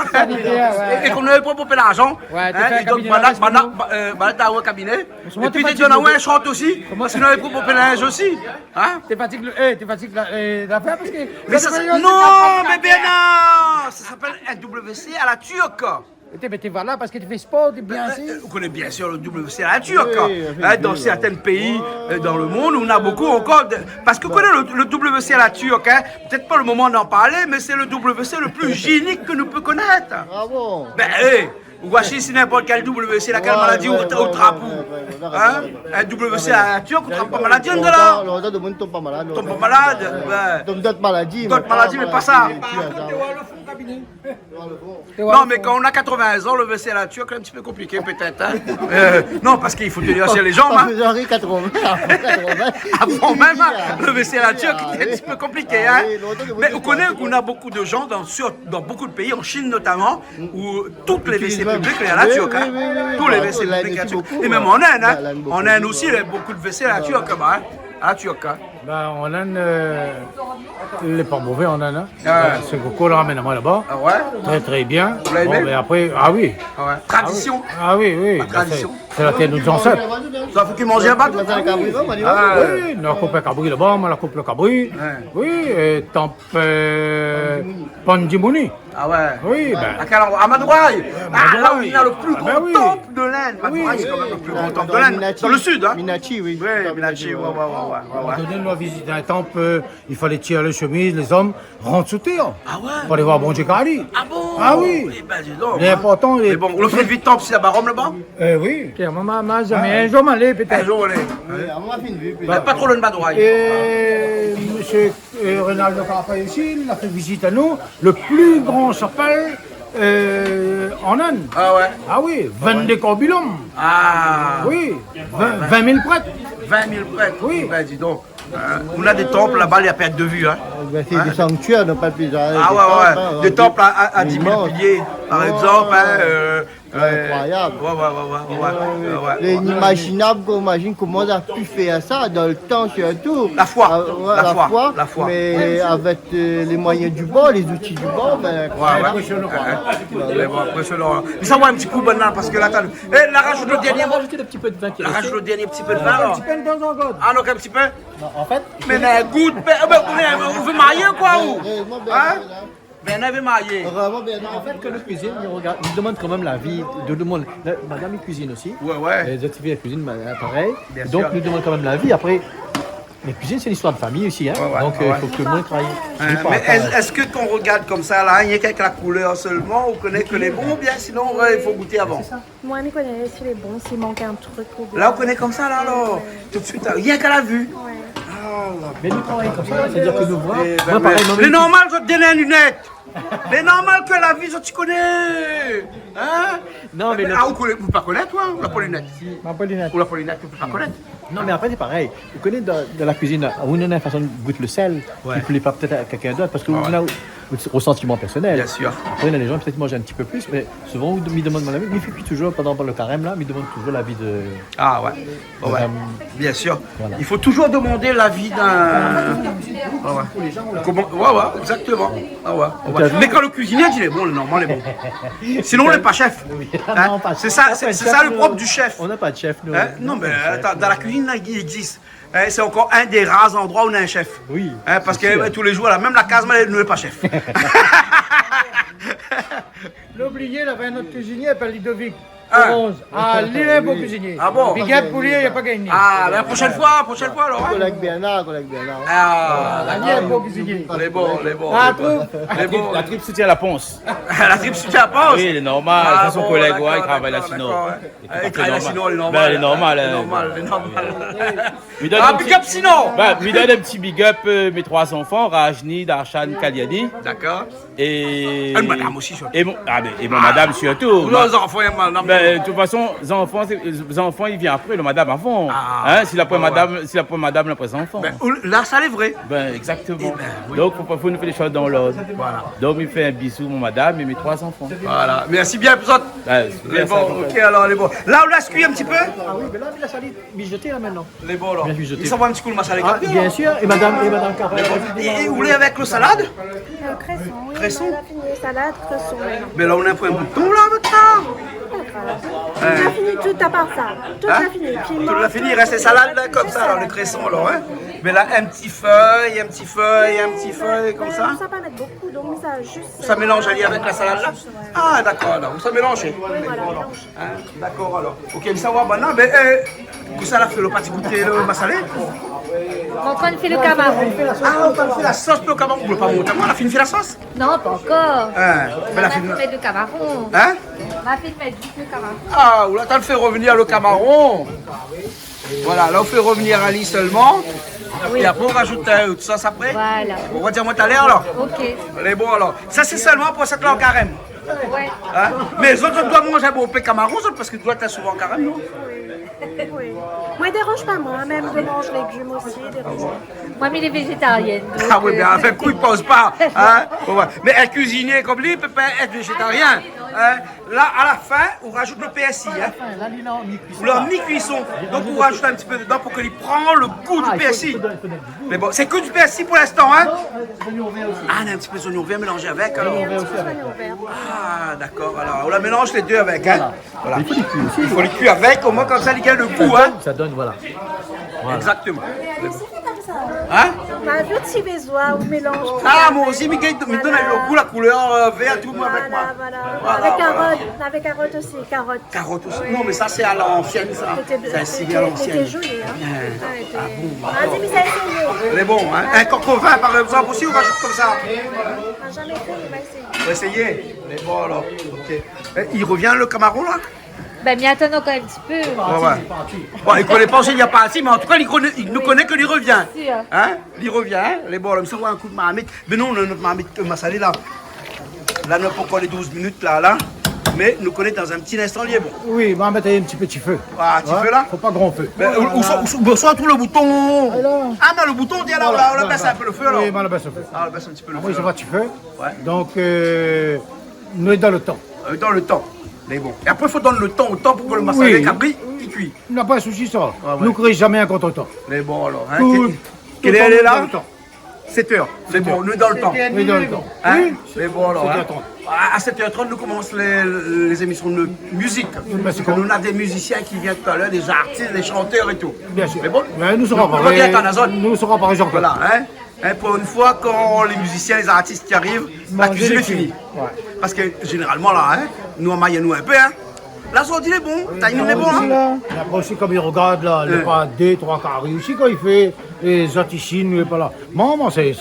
Et qu'on n'avait pas pour l'argent. Ouais, Et donc, t'as un cabinet. Et puis, tu as un short aussi. Parce qu'on n'avait pas pour linge aussi. T'es fatigué d'affaires parce que. Non, mais bien non. Ça s'appelle un WC à la turque. Mais t'es là parce que tu fais sport, t'es bien assis. Vous connaissez bien sûr le WC à la turque. Dans certains pays dans le monde, on a beaucoup encore. Parce que vous connaissez le WC à la turque, peut-être pas le moment d'en parler, mais c'est le WC le plus hygiénique que nous peut connaître. Ah bon? Ben, vous voyez si n'importe quel WC, laquelle maladie au drapeau. Un WC à la turque, on ne trappe pas maladie, on de là. Longtemps, tout le monde tombe pas malade. Tombe pas malade. Tombe d'autres maladies. D'autres maladies, mais pas ça. Non, mais quand on a 80 ans, le WC à la turque, c'est un petit peu compliqué peut-être. Non, parce qu'il faut tenir sur les jambes. J'aurais 80. Avant même, le WC à la turque, c'est un petit peu compliqué. Mais vous connaissez qu'on a beaucoup de gens, dans beaucoup de pays, en Chine notamment, où toutes les WC publics sont à la turque. Tous les WC publics à la turque. Et même en Inde. En Inde aussi, il y a beaucoup de WC à la turque. À la turque. Ben, en Inde, il n'est pas mauvais en Inde. C'est Coco le ramène à moi là-bas. Ah ouais? Très très bien. Vous l'avez aimé? Mais après, ah oui. Tradition. Ah oui. Tradition. C'est la terre de nos ancêtres. Ça faut qu'ils mangent là-bas. Oui, on a coupé le cabri là-bas, on a coupé le cabri. Oui, et tant Pandimouni. Ah ouais? Oui, ben. À quel endroit? À Madurai. Là où il y a le plus grand oui. temple de l'Inde. Madurai, c'est quand même le plus grand temple de l'Inde. Dans le sud, hein? Minachi, oui. Oui, Minachi, ouais. On donnait nous visiter un temple, il fallait tirer les chemises, les hommes rentrent sous terre. Ah ouais? Pour aller voir bon Dieu Kali. Ah bon? Ah oui. Eh ben, dis donc. L'important est. Mais bon, le fait vite temple, c'est là-bas, Rome là-bas? Oui. Maman, jamais un jour m'aller peut-être. Un jour, allez. Il n'y a pas trop le Madurai. Et M. Reynaldo Carapaille aussi, il a fait visite à nous, le plus grand chapelle en Inde. Ah ouais? Ah oui, 22 corbilums. Ah. Oui, 20 000 prêtres. 20 000 prêtres. Oui. Ben, dis donc. On a des temples là-bas, il y a perte de vue. Hein. C'est des sanctuaires, non pas plus. Ah ouais. Des temples à 10 000 piliers, par exemple. Incroyable. L'inimaginable qu'on imagine comment on a pu faire ça dans le temps surtout. La foi. La foi. Mais avec les moyens du bord, les outils du bord, ben, impressionnant. Mais ça va un petit coup banal parce que là, t'as. Eh, la rajoute le dernier. Rajouter le petit peu de vin qui est resté. Rajoute le dernier petit peu de vin alors. Un petit peu de temps en temps. Ah, donc un petit peu. Non, en fait, Mais goûte. On veut marier quoi ou? Hein? Ben, on avait marié. en fait, quand nous cuisine, il demande quand même l'avis de tout le monde. Madame, il cuisine aussi. Ouais. Les autres filles, elles cuisinent pareil. Bien Donc, sûr. nous demande quand même l'avis. Après, la cuisine, c'est une histoire de famille aussi. Hein. Donc, il faut que tout le monde travaille. Mais est-ce que quand on regarde comme ça, là, il y a qu'avec la couleur seulement, on connaît que les bons ou bien sinon il faut goûter avant? Moi, on connaît si les bons, s'il manque un truc ou bien. Là, on connaît comme ça, là, alors. Tout de suite, rien qu'à la vue. Mais nous travaillons comme ça, c'est-à-dire que nous voyons. Moi, pareil, c'est normal, je te donne une lunette. C'est normal que la vie, je te connais. Hein? Non, mais Ah, vous ne pouvez pas connaître, toi, ou la Paulinette? Ma Paulinette. Ou la Paulinette, vous ne pouvez pas connaître? Non, mais après, c'est pareil. Vous connaissez dans la cuisine, on a une façon de goûter le sel qui ne plaît pas peut-être à quelqu'un d'autre, parce que vous avez au sentiment personnel. Bien sûr. Après, il y a des gens peut-être mangent un petit peu plus, mais souvent, on me demande mon avis. Il fait toujours, pendant le carême, là, il demande toujours l'avis de. Ah, ouais. Bien sûr. Voilà. Il faut toujours demander l'avis d'un. Comment... Ouais, exactement. Mais quand le cuisinier dit, il est bon, le normal est bon. Sinon, on n'est pas chef. Hein? C'est ça le propre du chef. On n'a pas de chef, nous. Hein? Non, mais dans la cuisine, là, il existe. Hein, c'est encore un des rares endroits où on a un chef. Oui. Hein, parce que tous les jours, là, même la case, elle n'est pas chef. L'oublié, il avait un autre cuisinier, il s'appelle Ludovic. Ah. Ah, lui, il est un beau cuisinier. Ah bon? Big up pour lui, il n'a pas gagné. Ah, la prochaine fois alors. Hein? Collègue Bernard. Ah, Il est un beau cuisinier. les bons. Ah, trouve. La tripe soutient la ponce. La tripe soutient la pense. Oui, il est normal. Ah, C'est son bon, collègue, d'accord, il travaille là d'accord, sinon. d'accord, il travaille là sinon, il est normal. Ben, il est normal. Il est normal. Ah, big up sinon. Il donne un petit big up mes 3 enfants, Rajni, Darshan, Kaliani. D'accord. Et madame aussi, surtout. Et mon madame surtout. Nos enfants, madame. De toute façon, les enfants, ils viennent après, le madame avant. Hein, si la première madame, la première enfant. Là, ça c'est vrai. Ben, exactement. Donc, il faut nous faire les choses dans l'ordre. Voilà. Donc, il fait un bisou, mon madame, et mes 3 enfants. Voilà. Merci bien, vous autres. Les bons, ok, alors les bons. Là, on laisse cuire un petit peu. Ah oui, mais là, il a salé mijoté là maintenant. Les bons, alors. Bien mijoté. Il s'envoie un petit coup de masala Ah, bien sûr, et madame Carvalho. Et vous voulez avec le salade? Cresson, oui. Cresson? On a fini salade, cresson. Mais là, on a un point bouton, là, avec ça. On a fini tout à part ça. Tout a fini. Tout l'a fini, il reste les salades là, comme ça, alors le cresson alors, hein. Mais là, un petit feuille, comme ça. Ça va mettre beaucoup, donc ça juste. Ça mélange allié avec la salade là. Ah d'accord, alors, ça mélange. Voilà, mélange. Hein, d'accord alors. Ok, mais ça va, maintenant, mais ça l'a fait le pâté goûter le massalé. On est en train de faire le camarou. Ah, on va faire la sauce pour le camarou. Vous ne pouvez pas monter, on a fini de faire la sauce? Non, pas encore. Mais On la a fin fait le camarou. Hein? On a fait mettre juste le camarou. Ah, ou là, t'as fait revenir le camaron. Voilà, là, on fait revenir Ali seulement. Oui. Et après, on rajoute tout ça après. Voilà. On va dire moi tout à l'heure alors. Ok. Allez, bon alors. Ça, c'est seulement pour cette là en carême. Ouais. Hein? Mais les autres doivent manger un bon pain camaron, parce que tu dois être souvent en carême, non? Oui. Moi, il dérange pas, moi. Même je mange légumes aussi, dérange. Moi, mais il est végétarienne. Ah oui, bien, avec coup, il ne pose pas. Hein? Bon, ouais. Mais un cuisinier comme lui, il ne peut pas être végétarien. Hein? Là, à la fin, on rajoute le PSI. Hein? Là, il est en mi-cuisson. Ou là, en mi-cuisson. Donc, on rajoute un petit peu dedans pour qu'il prenne le goût du PSI. Mais bon, c'est que du PSI pour l'instant. Hein? Ah, on a un petit peu d'oignon vert mélangé avec. Alors. Ah, d'accord. Alors, on la mélange les deux avec. Hein? Voilà. Il faut les cuire aussi. Il faut les cuire avec, au moins comme ça, il gagne le goût. Hein? Ça donne, voilà. Exactement. Hein? Ma vie de Civézois ou mélange. Ah, moi aussi, mais me donne le goût, la couleur vert, tout moi avec moi. Voilà. Avec carottes aussi, carottes. Carottes aussi. Non, mais ça, c'est à l'ancienne, ça. C'est un civil à l'ancienne. C'était joli, hein. Ah bon. Vas-y, mais ça a essayé. C'est bon, hein. Un coco vin, par exemple, aussi, on rajoute comme ça. On n'a jamais fait, il va essayer. On va essayer. Mais bon, alors, ok. Il revient, le camaron, là? Ben, mais attendons quand même un petit peu. Bon, il ne connaît pas aussi, il n'y a pas assez, mais en tout cas, il ne connaît que l'il revient. Sûr. Hein? Il revient, hein? Les bon, là, ça va un coup de marmite. Mais non, notre marmite massalé, là. Là, nous pas encore les 12 minutes, là. Mais nous connaît dans un petit instant, il est bon. Oui, on va mettre un petit feu. Ah, un petit feu, là? Faut pas grand feu. Où soit tout le bouton? Ah, non, le bouton, on dit là, on baisse un peu le feu, alors. Oui, on baisse le feu. Ah, on baisse un petit peu le feu. Oui, ça va, petit feu. Ouais. Donc, nous sommes dans le temps. Dans le temps. Mais bon. Et après, il faut donner le temps au temps pour que le masala cabri, il cuit. Il n'a pas de souci, ça. ouais. Nous ne créons jamais un contretemps. Mais bon, alors. Hein, Tout quelle heure elle est là? le temps. 7 heures. C'est bon, nous dans le temps. Oui, dans le temps. Hein? Oui. Mais bon, alors. 7h30. À 7h30, nous commençons les émissions de musique. Parce que nous avons des musiciens qui viennent tout à l'heure, des artistes, des chanteurs et tout. Bien sûr. Mais bon, Mais nous serons on revient à la zone. Nous serons par exemple. Voilà, hein? Hein, pour une fois, quand les musiciens, les artistes qui arrivent, la cuisine est finie. Ouais. Parce que généralement, là, hein, nous, en maillot, nous un peu, hein. La sordine est bon, taille est bon, hein. Et après aussi, comme il regarde, là, il n'est pas 2-3 quarts aussi quand il fait les antichines, il n'est pas là. Maman, c'est.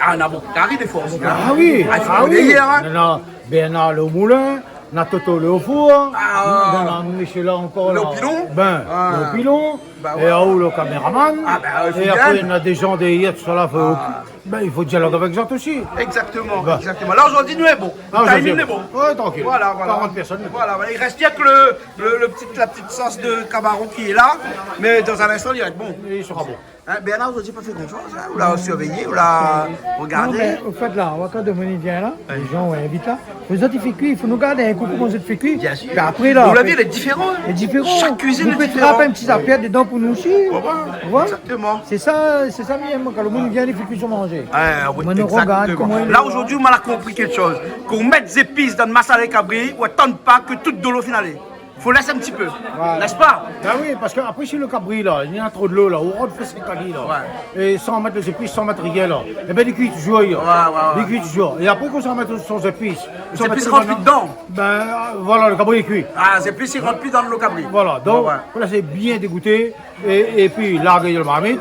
Ah, on a beaucoup carré des fois aussi. Hein. Ah oui, Ah, il faut ah le oui. dire, hein. On a Bernard au moulin, on a Toto le au four, Ah. on a Michel là encore. Le là. pilon. Ben, Ah. le pilon. Bah Et ouais. en haut, le caméraman. Ah, bah, il faut et bien. après, on a des gens des yachts là. Ben, il faut dialoguer avec eux aussi. Exactement, Bah. exactement. Là, aujourd'hui, nous est bon. Ah, Le timing aujourd'hui, est bon. Ouais, tranquille. Voilà, voilà. 40 personnes. Voilà, voilà. Il reste bien que la petite sauce de cabaron qui est là, mais dans un instant, il va être bon. Il sera bon. Hein, Bernard, aujourd'hui, pas fait grand-chose. Hein. Vous l'avez surveillé, vous l'avez regardé. Non, mais au fait, là, quand Dominique vient là, les gens invitent là, les autres, ils font cuire, il faut nous garder un coup pour qu'on se fait cuire. Bien sûr. Puis après, là. Vous l'avez vu, il est différent. Il est différent. Chaque cuisine vous est pouvez différente. trapper un petit affaire dedans pour nous aussi. Voilà. Exactement. C'est ça, bien, moi, quand le monde vient, il fait cuire manger. Oui, Mais nous regarde comment il est. Là, aujourd'hui, on a compris quelque chose. Qu'on mette des épices dans le masala cabri, on attend pas que tout de l'eau finale. Il faut laisser un petit peu. Voilà. N'est-ce pas? Ben oui, parce qu'après, chez le cabri, là, il y a trop de l'eau, là, on fait ses calis, là. Et sans mettre les épices, sans mettre rien, là. Et bien, il cuit toujours, il cuit toujours. Et après, qu'on s'en met sans épices. Les épices rentrent plus dedans. Ben, voilà, le cabri est cuit. Ah, les épices, ils rentrent plus dans le cabri. Voilà, donc, là, c'est bien dégoûté. Et puis, larguer le marmite.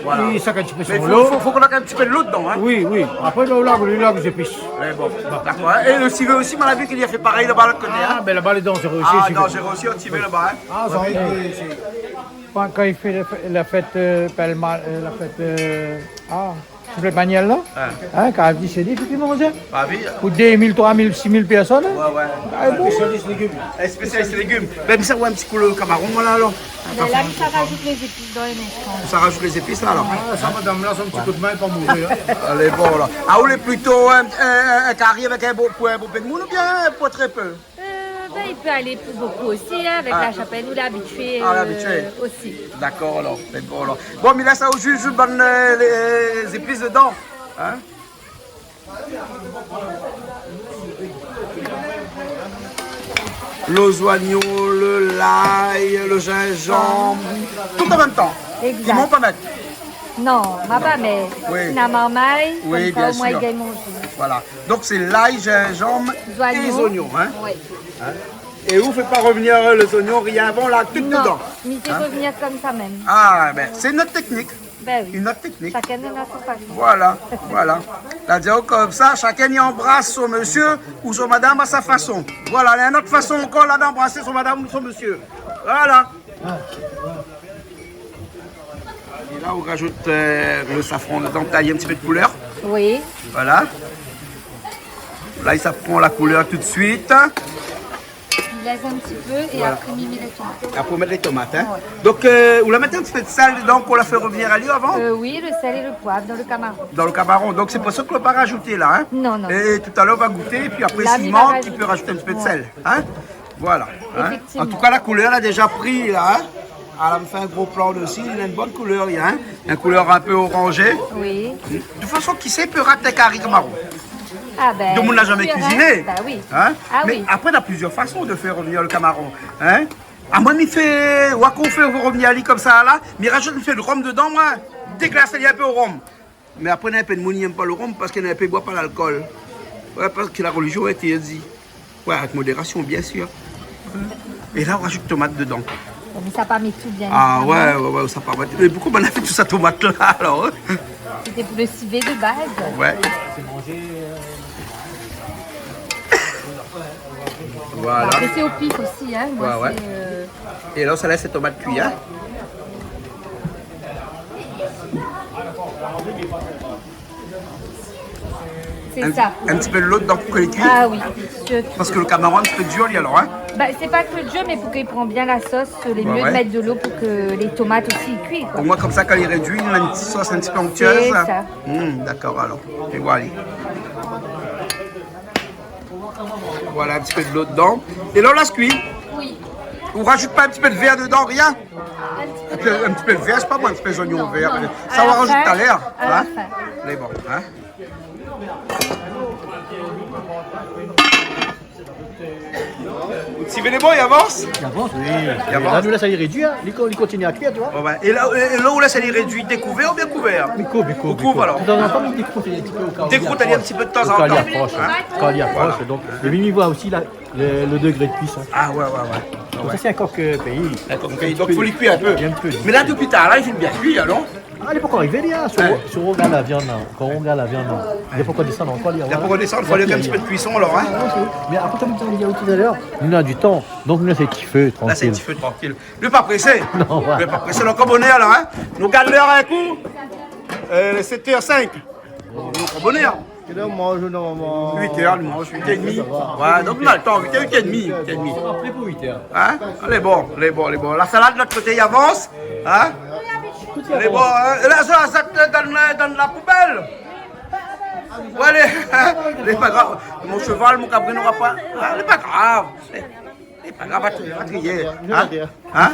Voilà. Et ça, un petit peu Mais sur il l'eau. faut qu'on ait un petit peu de l'eau dedans. Hein. Oui, oui. Après, là, on largue les épices. Mais bon, d'accord. Et le civet aussi, on a vu qu'il a fait pareil là-bas de l'autre côté. Ah, Hein. ben là-bas, les dents, j'ai réussi. Ah, non, j'ai réussi au civet là-bas. Hein. Ah, ça va être. Quand il fait la fête, la fête, le Maniel là, hein, quand il dit c'est dit, il fait manger. Bah oui. Pour 2000, 3000, 6000 personnes. Hein. Ouais. Ah, bon. Spécialiste légumes. Spécialiste légumes. Ben, ça, ouais, un petit coup le cabaron, voilà, alors. Mais là, ça rajoute les épices dans les mains. Ça rajoute les épices, là, alors. Ah, ça, madame, là, c'est un petit coup de main pour mourir. Allez, bon, là. Ah, ou les plutôt un carré avec un beau point, un beau peu de moule, ou bien pas très peu? Ben, il peut aller plus beaucoup aussi, hein, avec la chapelle ou l'habitué aussi. D'accord, alors. C'est bon, alors. Bon, mais là, ça au jus, je donne les épices dedans. Hein? Les oignons, le l'ail, le gingembre, tout en même temps. Exact. Ils vont pas mettre. Non, ma pas, mais Oui. finalement, maille, Oui, comme ça, bien au moins, sûr. il gagne mon jus. Voilà. Donc, c'est l'ail, gingembre et les oignons. Hein? Oui. Et vous ne faites pas revenir les oignons, rien avant, là, tout Non, dedans. mais c'est revenir comme ça même. Ah, ben, c'est notre technique. Ben oui. Une autre technique. Chacun a son façon. Voilà, voilà. C'est-à-dire comme ça, chacun y embrasse son monsieur ou son madame à sa façon. Voilà, il y a une autre façon encore là d'embrasser son madame ou son monsieur. Voilà. Et là, on rajoute le safran dedans, tailler un petit peu de couleur. Oui. Voilà. Là, ça prend la couleur tout de suite. Il laisse un petit peu et Voilà. après, il met les tomates. Après, on met les tomates. Hein. Donc, vous la mettez un petit peu de sel dedans qu'on la fait revenir à l'eau avant? Oui, le sel et le poivre dans le camarón. Dans le cabaron. Donc, c'est pour ça qu'on ne l'a pas rajouté là. Hein. Non, non. Et tout à l'heure, on va goûter. Et puis après, Là, s'il il va manque, rajouter. il peut rajouter un petit peu de sel. Hein. Voilà. Hein. Effectivement. En tout cas, la couleur a déjà pris là. Hein. Elle me fait un gros plan aussi. Il a une bonne couleur. Il y a hein. Une couleur un peu orangée. Oui. De toute façon, qui sait peut rater carré cabaron. Ah ben. Tout le monde n'a jamais sûr, cuisiné. Hein? Bah oui. Hein? Ah Mais oui. après, on a plusieurs façons de faire revenir le camarón. Hein? À moi, il fait. Ou qu'on fait revenir à lui comme ça là, mais rajoute un peu de rhum dedans, moi. Déglacé un peu au rhum. Mais après, il y a un peu de monde qui n'aime pas le rhum parce qu'il n'a pas boit pas l'alcool. Ouais, parce que la religion a été dit. Ouais, avec modération, bien sûr. Et là, on rajoute tomate dedans. Mais ça n'a pas mis tout bien. Ah évidemment. ouais, ça part. Mais pourquoi on a fait tout ça tomate là alors? Hein? C'était pour le civet de base. Ouais. Voilà. Après, c'est au pif aussi, hein. Moi, Ouais, c'est, Et là, ça laisse cette tomate cuire. Hein? c'est ça. Un petit peu de l'eau dedans pour que les cuire. Ah oui, sûr. Parce que le camarón, c'est du joli alors. Hein? Bah, c'est pas que le jeu, mais pour qu'il prenne bien la sauce, c'est mieux ouais. de mettre de l'eau pour que les tomates aussi cuisent. Au moins, comme ça, quand il réduit, il a une petite sauce un petit peu onctueuse. C'est ça. D'accord, alors. Et voilà. Voilà, un petit peu de l'eau dedans. Et là, on la cuit. Oui. On rajoute pas un petit peu de verre dedans, rien? Un petit peu de verre, c'est pas moi, un petit peu d'oignon vert. Ça, on va rajouter tout à l'heure. Hein? Mais bon, hein? Si vous voulez bon, il avance? Il avance, oui. Il avance. Là, nous laisse aller réduire, il continue à cuire, tu vois. Ouais. Et là, on laisse aller réduire découvert ou bien couvert? Découvre. Couvre alors. De temps en temps, il décroute un petit peu au cas où. Décroute, elle y a un petit peu de temps en Quand il temps. approche, quand il approche. Donc, le Mimi voit aussi le degré de cuisson. Ah ouais. Donc, ça, c'est un coq pays. Donc il faut les cuire un peu. Mais là, depuis tard, là, il fait bien cuire, non? Ah, il n'est pas encore arrivé, là. Sur on regarde la viande, là. Quand on regarde la viande, là. Il n'est pas encore descendre encore. Il n'y a pas encore descendre, il faut aller un petit peu de cuisson alors. Hein? Mais après, comme tu as dit tout à l'heure, nous on a du temps. Donc, nous, c'est petit feu, tranquille. Là, c'est un petit feu tranquille. Ne pas pressé. Non, Ne pas pressé. Donc, comme on est là, hein? Nous gardons l'heure un coup. 7h05. Nous bonnet. Et là, on mange normalement. 8h, nous mange 8h30. Ouais, donc on a le temps, 8h30. Après pour 8h. Hein? Les bons. La salade de l'autre côté, il avance. Hein? Les bons, hein? Là, ça dans la poubelle. Ouais, allez, pas grave. Mon cheval, mon cabri n'aura pas. C'est pas grave. C'est pas grave, va trier. Hein?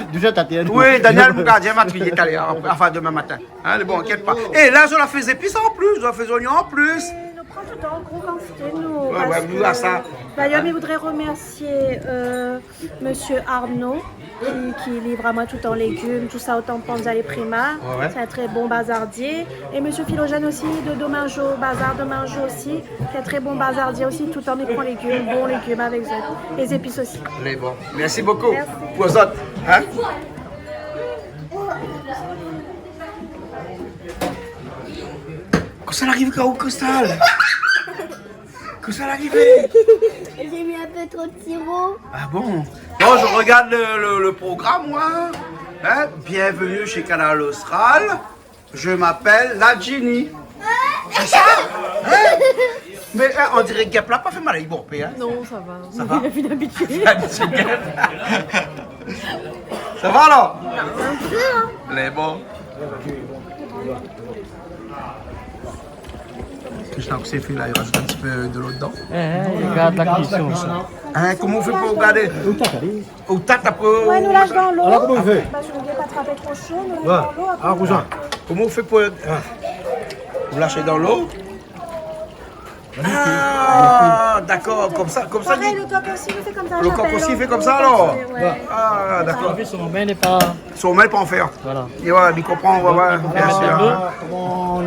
Oui, Daniel, mon gardien, va trier tout à l'heure, enfin demain matin. Hein, les bons, inquiète pas. Et là, je la fais épices en plus, je la fais oignons en plus. Prends tout le temps en gros quantité, nous. Nous, là, ça. D'ailleurs, je voudrais remercier Monsieur Arnaud qui livre à moi tout en légumes, tout ça au tampon Zali Prima. Ouais. C'est un très bon bazardier. Et Monsieur Philogène aussi de Domingo, Bazar Domingo aussi, qui est un très bon bazardier aussi, tout en éprend légumes, bons légumes avec les épices aussi. Les bons. Merci beaucoup. Merci. Pour vous autres. Hein? Quand ça arrive au costal? Quand ça arrive? J'ai mis un peu trop de sirop. Ah bon? Bon, je regarde le programme, moi. Hein? Bienvenue chez Canal Austral. Je m'appelle la Ginny. C'est ça? Hein? Mais on dirait que Gap l'a pas fait mal à Iborpé, hein? Non, ça va. Ça va? Il a fini d'habituer. Ça va alors? Un peu, hein. Les bons. Je t'en sais fait là, il rajoute un petit peu de l'eau dedans. Regarde la cuisson. Hein, comment on fait pour regarder? Au tata pour. Ouais, nous lâche dans l'eau. Alors, comment on fait? Bah, je ne vais pas attraper trop chaud, nous lâche Ouais. dans l'eau. Ah, cousin. Comment on fait pour. Vous lâchez dans l'eau? Ah, d'accord, comme ça. Pareil, le coq aussi, il fait comme ça. Le coq aussi, il fait comme ça alors? Ouais. Ah, d'accord. Son main n'est pas. Son mail pas en faire. Voilà. Et ouais, il comprend, on va voir. Bien sûr. Comment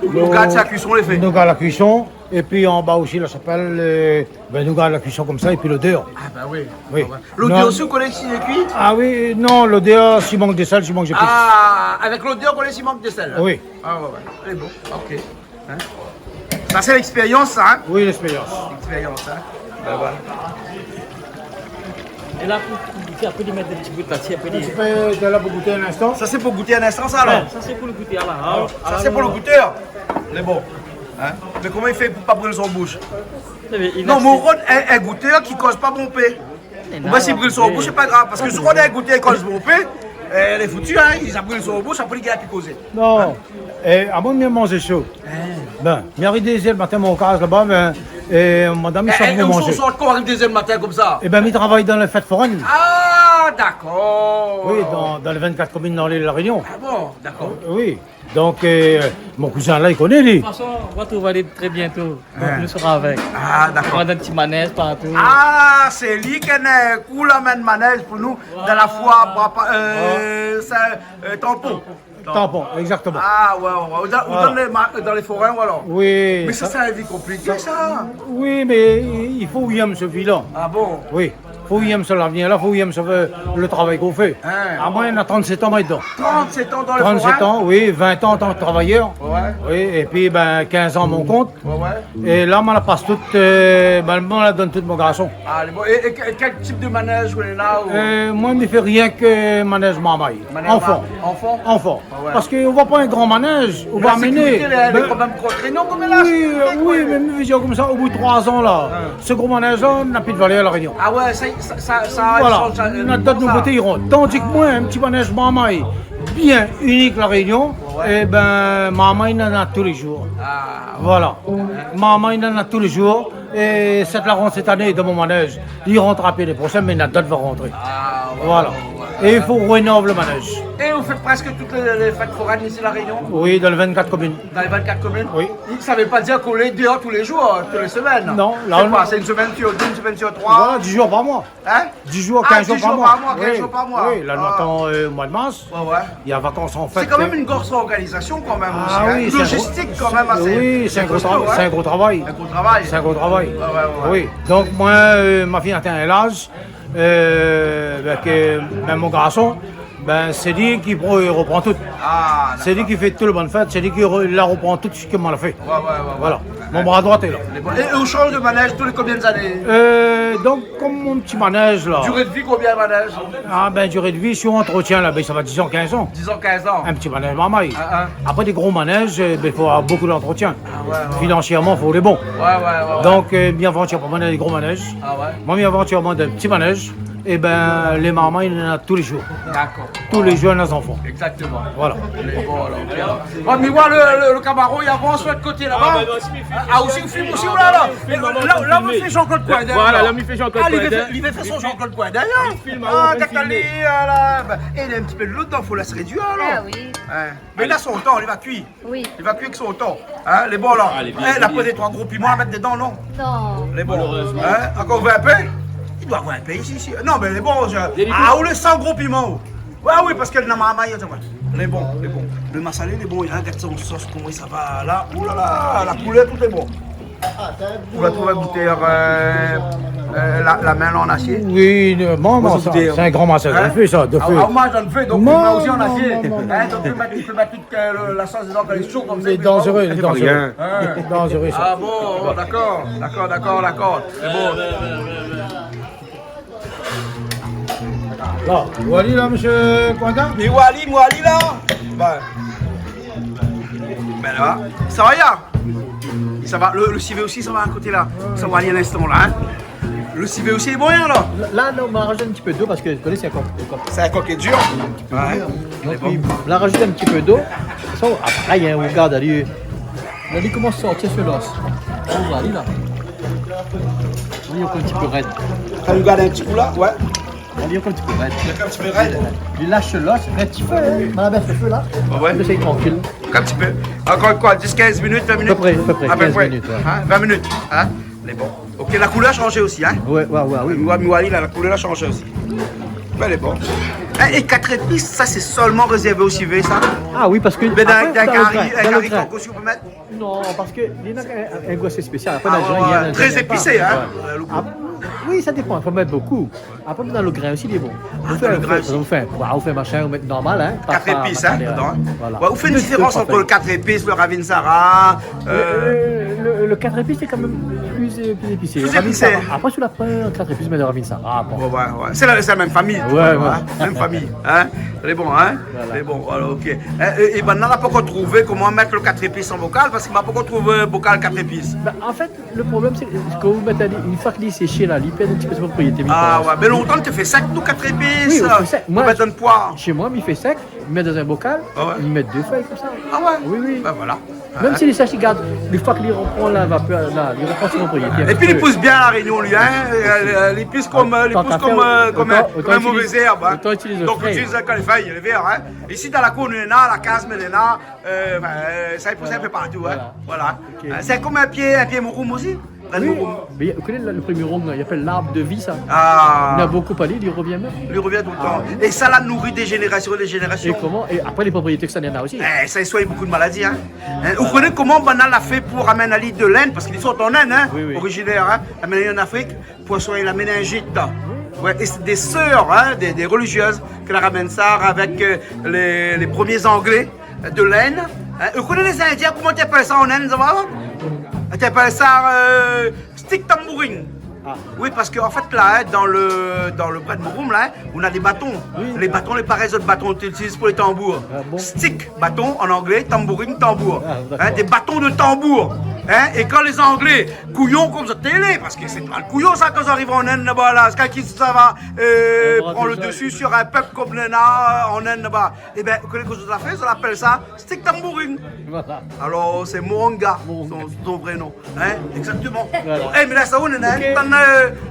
nous garde sa cuisson, les fait. Nous garde la cuisson. Et puis en bas aussi, là, ça s'appelle. Nous garde la cuisson comme ça. Et puis l'odeur. Ah, bah oui. Oui. L'odeur Non. aussi, vous connaissez les cuits? Ah oui, non, l'odeur, s'il manque de sel, s'il manque de d'épices. Ah, avec l'odeur, qu'on laisse, il manque de sel. Oui. Ah, ouais. C'est bon, ok. Hein? Ça, c'est l'expérience, ça, hein? Oui, l'expérience. L'expérience, hein? Ben voilà. Et là, il fait après de mettre des petits bouts de pâtisserie. Après Tu peux de là pour goûter un instant? Ça, c'est pour goûter un instant, ça, alors? Ça, c'est pour le goûter. Alors, Ça, c'est pour le goûteur. C'est bon. Hein? Mais comment il fait pour pas brûler son bouche? Non, mon rôle est un goûteur qui cause pas bon paix. Moi, s'il brûle son bouche, c'est pas grave. Parce que si on est un goûteur qui cause bon paix, elle est foutue, hein? Il a brûlé son bouche, après il a pu causer. Non. Et avant de bien manger chaud. Ben, il arrive des ailes le matin, mon cas là-bas, mais madame, il s'en Où manger. sont quand arrive des heures le matin comme ça? Eh ben, il travaille dans la fête foraine. Ah, d'accord. Oui, dans les 24 communes dans l'île de la Réunion. Ah bon, d'accord. Oui. Donc, mon cousin là, il connaît, lui. de toute façon, on va trouver aller très bientôt. Donc, nous serons avec. Ah, d'accord. On va dans un petit manège partout. Ah, c'est lui qui est cool à manège pour nous dans la foire, tampon. Tampon, exactement. Ah, ouais. Ou dans les forêts, ou alors? Oui. Mais ça, c'est une vie compliquée, ça. Oui, mais il faut qu'il aime ce vie-là. Ah bon? Oui. Il faut qu'il aime l'avenir là, il faut qu'il aime le travail qu'on fait. À moi, il a 37 ans maintenant. 37 ans dans les forêts? 37 ans, oui, 20 ans en tant que travailleur. Ouais. Oui, et puis 15 ans à mon compte. Ouais. Et là, on la passe toute, on la donne toute mon garçon. Ah, bon. Et quel type de manège vous avez là? Moi, je ne fais rien que manège marmaille. Enfant. Enfant. Ouais. Parce qu'on ne va pas un grand manège, on va amener. Elle est quand même contraignante comme elle a. Oui, mais une vision comme ça, au bout de 3 ans, là, ce gros manège-là n'a plus de valeur à la Réunion. Ah ouais, ça Voilà, notre date de nouveauté iront. Tandis que moi, un petit manège marmaille bien unique la Réunion, et ben marmaille il en a tous les jours. Voilà, marmaille il en a tous les jours. Et cette la rentre cette année dans mon manège. Il rentre à pied les prochaines, mais la date va rentrer. Voilà. Et il faut rénover le manège. Et vous faites presque toutes les fêtes foraines ici à La Réunion? Oui, dans les 24 communes. Dans les 24 communes? Oui. Ça ne veut pas dire qu'on est dehors tous les jours, toutes les semaines? Non, là, c'est on- quoi? C'est une semaine sur deux, une semaine sur trois? Voilà, 10 jours par mois. Hein? 10 jours, Ah, 15 jours 10 par jours mois. par mois, 15 Oui. jours par mois. Oui, là, nous Ah. attend au mois de mars. Ouais. Il y a vacances en fait. C'est quand même une grosse organisation quand même aussi. Ah hein. oui, c'est un Logistique gros- quand même assez. Oui, c'est un gros costaud, travail. hein. C'est un gros travail. Un gros travail. C'est un gros travail. Ouais. Oui. Donc moi, ma fille atteint l'âge, que même mon garçon, ben c'est lui qui reprend tout. Ah, C'est lui qui fait tout le bon fait. C'est lui qui la reprend tout ce qu'il m'a fait. Ouais. Voilà. Mon bras droit est là. Et on change de manège tous les combien d'années? Donc comme mon petit manège là. Durée de vie combien de manège? Ah ben durée de vie, si on entretient là, ben, ça va 10 ans, 15 ans. 10 ans, 15 ans. Un petit manège marmaille. Ah. Après des gros manèges, ben, il faut avoir beaucoup d'entretien. Ouais. Financièrement, il faut les bons. Ouais. Donc, bien aventure pour mener des gros manèges. Ah ouais. Moi, bien aventure des petits manèges. Et ben, les marmailles, il y en a tous les jours. D'accord. Tous les jours, nos enfants. Exactement. Voilà. Bon, alors. Oh, mais moi, le Camaro, il avance sur l'autre côté là-bas. Ah, aussi, il filme aussi, là. Là, on fait Jean-Claude Coider. Voilà, là, on fait Jean-Claude Coider. Coider. Il va faire son Jean-Claude Coider. filme, Ah, on Catali, là. Et il y a un petit peu de l'eau dedans, il faut la se réduire, là. Ah oui. Mais là, son temps, il va cuire. Oui. Il va cuire avec son temps. Hein, les bons, là. les La pose des 3 gros piments à mettre dedans, non? Non. Les bons. Hein, encore 20 peu? Il doit avoir un peu ici. Non, mais les bons, ah, ou les 100 gros piments. Ouais, oui, parce qu'elle n'a pas maille. Les bons. Le massalé, les bons, il regarde son sauce, comment ça va là. Ouh là là, la couleur, tout est bon. Vous la trouvez goûter la main en acier? Oui, bon, c'est un grand massage. Hein? On fait ça, de feu. Ah, moi j'en fais, donc Non, moi aussi en non, acier. non, non, Hein, donc il peut mettre toute la sauce dedans quand elle est chaude comme ça. Il est dangereux, il est dangereux. Hein? Dangereux, ça. Ah bon, d'accord. C'est bon. Là, Wally, là, monsieur Cointin? Mais Wally là. Ben là, ça va ya? Ça va, le civet aussi, ça va à côté là. Ça va aller à l'instant là. Hein? Le civet aussi est bon là. Là, on va rajouter un petit peu d'eau parce que vous connaissez, c'est un coquet dur. Ouais. Donc, on va rajouter un petit peu d'eau. Ça, après, il y a un regard d'aller. Il commence à sortir sur l'os. On va aller là. On est encore un petit peu raide. Quand tu gardes un petit coup là, ouais. On est encore un petit peu raide. Un petit peu raide. Il lâche l'os, un petit peu. On baisse le feu là. Ouais. On essaye tranquille. Un petit peu. Encore quoi, 10-15 minutes, 20 minutes? À peu près, 15 minutes. Ouais. Hein, 20 minutes. Hein? Mais bon. Ok, la couleur a changé aussi, hein? Oui. Miwali, la couleur a changé aussi. Mais elle est bonne. Et 4 épices, ça c'est seulement réservé au civet, ça? Ah oui, parce que. Mais d'un après, dans le grain. haricot aussi, on peut mettre? Non, parce que il y en a un goût assez spécial. Après, Ah, dans le grain, il y en a très épicé, hein? Ouais. Oui, ça dépend, il faut mettre beaucoup. Après, dans le grain aussi, il est bon. On fait machin, on met normal, hein. 4 épices, hein, dedans. Voilà. Ouais, vous faites une différence entre le 4 épices, le Ravinsara. Le 4 épices, c'est quand même plus épicé. Plus épicé. Après, tu l'as pas 4 épices, mais le Ravinsara. Bon. Ouais. C'est la même famille. Ouais. Hein? Même famille. Hein? Elle est bon, hein? Voilà. Elle est bon, voilà, ok. Et maintenant, on n'a pas encore trouvé comment mettre le 4 épices en bocal, parce qu'il m'a pas encore trouvé un bocal 4 épices. Bah, en fait, le problème, c'est que quand vous mettez une fois qu'il est séché, là, il perd un petit peu de propriété. Ah ouais, mais longtemps, tu fais sec, nous, 4 épices. Oui, on fait sec. Moi, mettre une poire. Chez moi, il fait sec, il met dans un bocal, il met 2 feuilles comme ça. Ah ouais? Oui. Ben voilà. Même si les sachets gardent, une fois qu'il reprend la vapeur, là, il reprend ses propriétés. Et puis il pousse bien à la Réunion, lui, hein. Il pousse comme un mauvais herbe. Hein. Donc on utilise quand les feuilles, les verts. Hein. Ici dans la cour, il y en a, la case, mais il y en a, ça pousse un peu partout. Hein. Voilà. Okay. C'est comme un pied mouroum aussi. Oui, mais vous connaissez le premier rond, il appelle l'arbre de vie, ça. Ah. Il a beaucoup parlé, il revient même. Il revient tout le temps. Et ça la nourrit des générations et des générations. Et comment? Et après les propriétés que ça en a aussi. Ça soigne beaucoup de maladies. Hein. Vous connaissez comment Banal a fait pour amener un lit de laine, parce qu'ils sont en Inde, hein, originaire, hein, amener en Afrique, pour soigner la méningite. Ouais, et c'est des sœurs, hein, des religieuses, qui la ramènent ça avec les premiers Anglais de laine. Vous connaissez les Indiens, comment tu appelles ça en Inde, ça va? Tu appelles ça stick tambourine. Ah. Oui, parce qu'en fait, là, hein, dans le bras de Mouroum, là, on a des bâtons. Oui. Les bâtons, les pareils autres bâtons qu'on utilise pour les tambours. Ah, bon. Stick, bâton en anglais, tambourine, tambour. Ah, des bâtons de tambour. Hein? Et quand les Anglais, couillons comme ça, télé, parce que c'est pas le couillon ça quand ils arrivent en Inde là-bas, là, c'est quand ça va prendre le dessus sur un peuple comme le en Inde là-bas. Eh bien, qu'est-ce que ça fait? Ça l'appelle ça stick tambouring. Voilà. Alors, c'est Moronga, son vrai nom. Hein? Exactement. Eh, mais là, ça, on est là,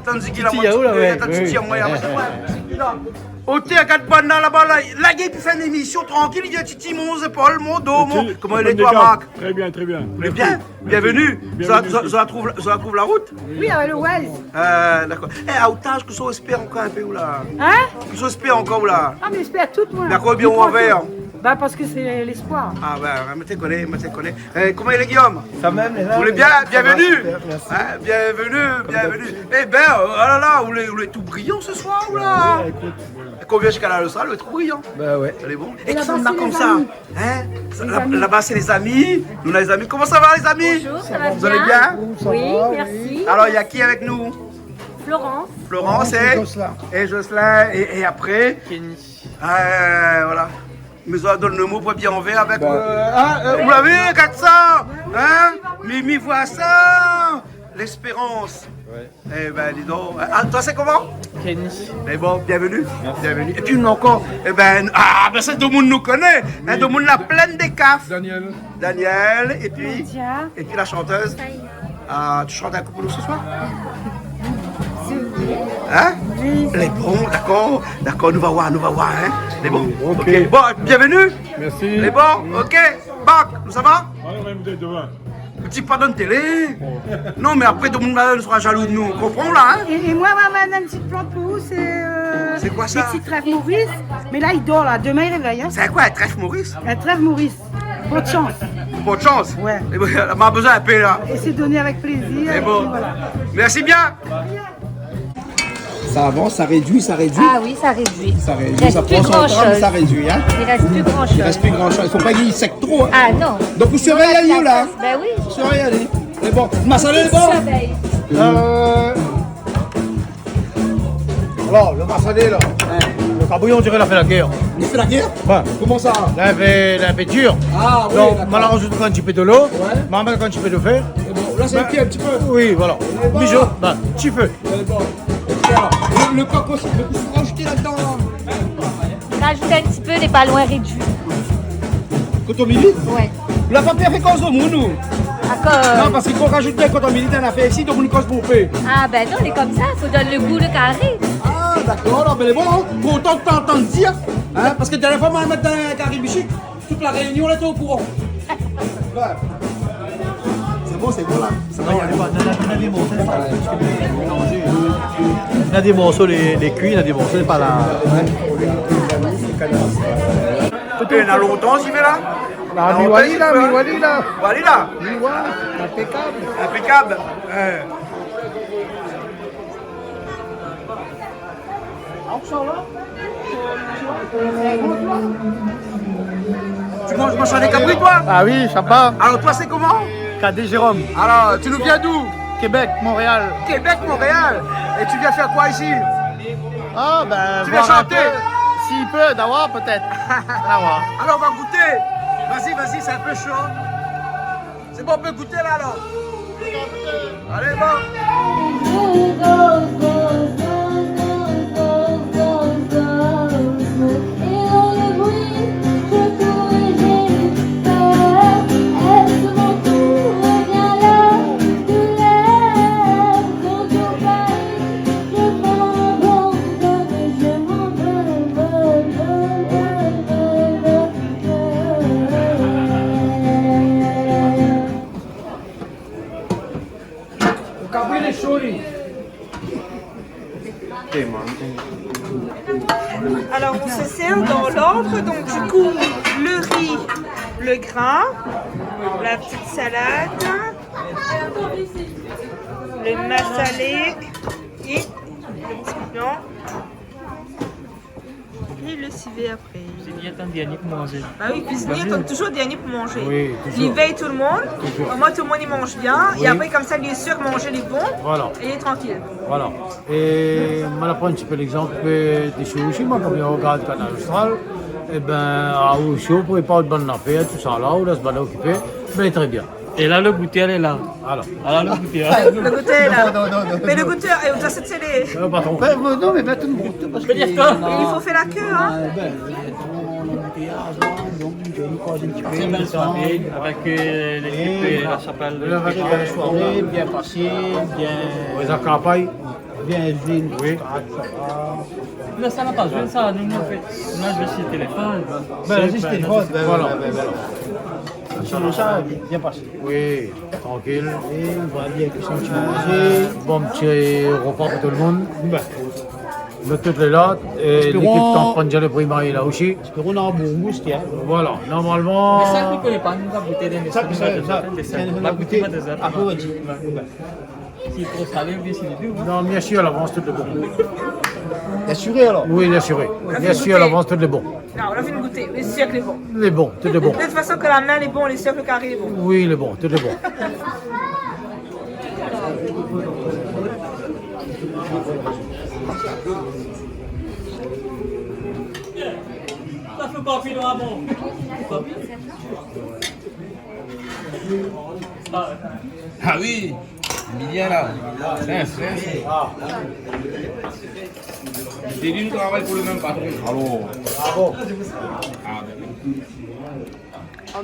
t'en dis qu'il a au thé à 4 pandas là-bas, la gueule fait une émission tranquille, il y a Titi, mon épaule, mon dos, mon. Comment il est, toi, Marc? Très bien, très bien. Vous bien? Bienvenue. Ça trouve la route? Oui, avec le Wells. D'accord. Eh, à outage, que ça espère encore un peu ou là? Hein? Que ça espère encore ou là? Ah, mais j'espère tout, moi. D'accord, bien ou envers? Bah, parce que c'est l'espoir. Ah, ben, je te connais. Comment il est, Guillaume? Ça même, les Vous voulez bien? Bienvenue. Merci. Hein, bienvenue. Eh ben, oh là là, vous êtes tout brillant ce soir ou là? Combien jusqu'à la salle, vous êtes trop brillant. Bah ouais. Elle est bon. Et qui sont là comme ça? Hein? Là-bas, c'est les amis. Nous, on a les amis. Comment ça va, les amis? Bonjour, ça va Vous allez bien? Oui, merci. Alors, il y a qui avec nous? Florence. Et Jocelyn. Et après? Kenny. Voilà. Mais ça donne le mot pour bien en verre avec. Vous l'avez, 400? Hein? Mimi, vois ça? L'espérance. Ouais. Eh ben, dis donc. Ah, toi, c'est comment? Kenny. Mais bon, bienvenue. Bienvenue. Et puis, nous encore. Eh ben, c'est tout le monde nous connaît. Hein, tout le monde la pleine des cafes. Daniel. Et puis la chanteuse. Tu chantes un coup pour nous ce soir? Hein? Les bons, d'accord, nous va voir, hein? Les bons, ok. Bon, bienvenue. Merci. Les bons, ok. Bac, ça va? Alors, on va devant. Petit pas de télé. Non, mais après, tout le monde sera jaloux de nous. On comprend là, hein? Et moi, on a une petite plante pour vous, c'est quoi ça? Un petit trèfle Maurice. Mais là, il dort, là. Demain, il réveille. Hein? C'est quoi, un trèfle Maurice? Un trèfle Maurice. Bonne chance. Bonne chance? Ouais. On m'a besoin un peu là. Et c'est donné avec plaisir. C'est bon. Voilà. Merci bien. Ça avance, ça réduit. Ah oui, ça réduit. Ça réduit, Il reste ça plus prend son temps, mais grand-chose. ça réduit. Hein. Il reste plus grand chose. Il reste plus grand chose. Il ne faut pas qu'il sec trop. Hein. Ah non. Donc vous surveillez là. Ben oui. Vous surveillez. Mais bon, ma salle est bon. Surveille. Alors, le massadé là, le cabouillon, on dirait qu'il a fait la guerre. Il fait la guerre? Ouais. Comment ça? Il a fait dur. Ah oui. Donc, on rajoute un petit peu de l'eau, on va mettre un petit peu de feu. Et bon, là c'est un petit peu. Oui, voilà. Bon. Bijou, petit feu. Bon. Alors, le coq aussi, le coup, faut rajouter là-dedans. Rajoute un petit peu des pas loin réduits. Quand on milite? Ouais. La papier fait cause au monde, nous. D'accord. Non, parce qu'il faut rajouter quand on milite, on a fait ici, donc on nous cause pour paix. Ah ben non, on est comme ça, faut donner le goût, le carré. Ah, d'accord, alors, ben bon, hein, pour autant que t'entends dire, hein, parce que la dernière fois, on va mettre dans un carré bichic, toute la réunion, on était au courant. Ouais. C'est bon là. Ça va y aller. Il y a des morceaux, les cuits, il y a des morceaux, pas là. Il y a longtemps, j'y vais là? Miwali là. Wali là? Impeccable. Tu manges des cabris, toi? Ah oui, Chapa. Alors, toi, c'est comment? Cadet Jérôme. Alors, tu nous viens d'où? Québec, Montréal. Québec, Montréal. Et tu viens faire quoi ici? Ah ben. Tu viens chanter? S'il peut, d'avoir peut-être. D'avoir. Alors, on va goûter. Vas-y, c'est un peu chaud. C'est bon, on peut goûter là, alors. Allez, bon. Alors on se sert dans l'ordre, donc du coup le riz, le grain, la petite salade, le massalé et le petit blanc et le civet après. Cuisinier attend dernier pour manger. Bah oui, cuisinier comme toujours dernier pour manger. Oui, toujours. Il veille tout le monde, Toujours. au moins tout le monde il mange bien Oui. et après comme ça il est sûr de manger les bons Voilà. et il est tranquille. Voilà. Et on prend un petit peu l'exemple des chouchis, moi, quand on regarde le canal austral, et ben, à Oucho, pour ne pas de bonne nappe, tout ça là, on laisse balai occupé, ben très bien. Et là, le goûter, elle est là. Alors le goûter. Le goûter est là. Non, non, non. Mais le goûter, on doit se télé. Patron. Non, mais maintenant, parce que... Il faut faire la queue, hein. Très belle soirée avec l'équipe de la chapelle. Avec la soirée bien passée, bien... Les accapailles. Bien joué. Oui. Mais ça n'a pas joué, ça. Nous, on a joué sur le téléphone. Ben, juste téléphone. Voilà. Sur ça, bien passé. Oui, tranquille. Et on va bien que ça tu manger. Bon petit repas pour tout le monde. De toutes les lots. Et l'équipe Espérons- t'en déjà le primaire là aussi. On a un bon goût, tiens. Voilà, normalement. Mais ça, on ne connaît pas. Nous, on va goûter des Ça, messages. On va goûter des autres. Après, on va dire. S'il est trop salé ou bien s'il est doux. Non, bien sûr, à l'avance, tout est bon. Assuré alors. Oui, assuré. Bien sûr, à l'avance, tout est bon. Non, on a fait une goûter. Les cercles est bon. Les bons, tout est bon. De toute façon, que la main est bon, les cercles carrés est bon. Oui, les bons, tout est bon. Ça fait pas filer avant. Ah oui, Emilien là. C'est J'ai dit, nous travaillons pour le même patron. Alors. Bravo. Oh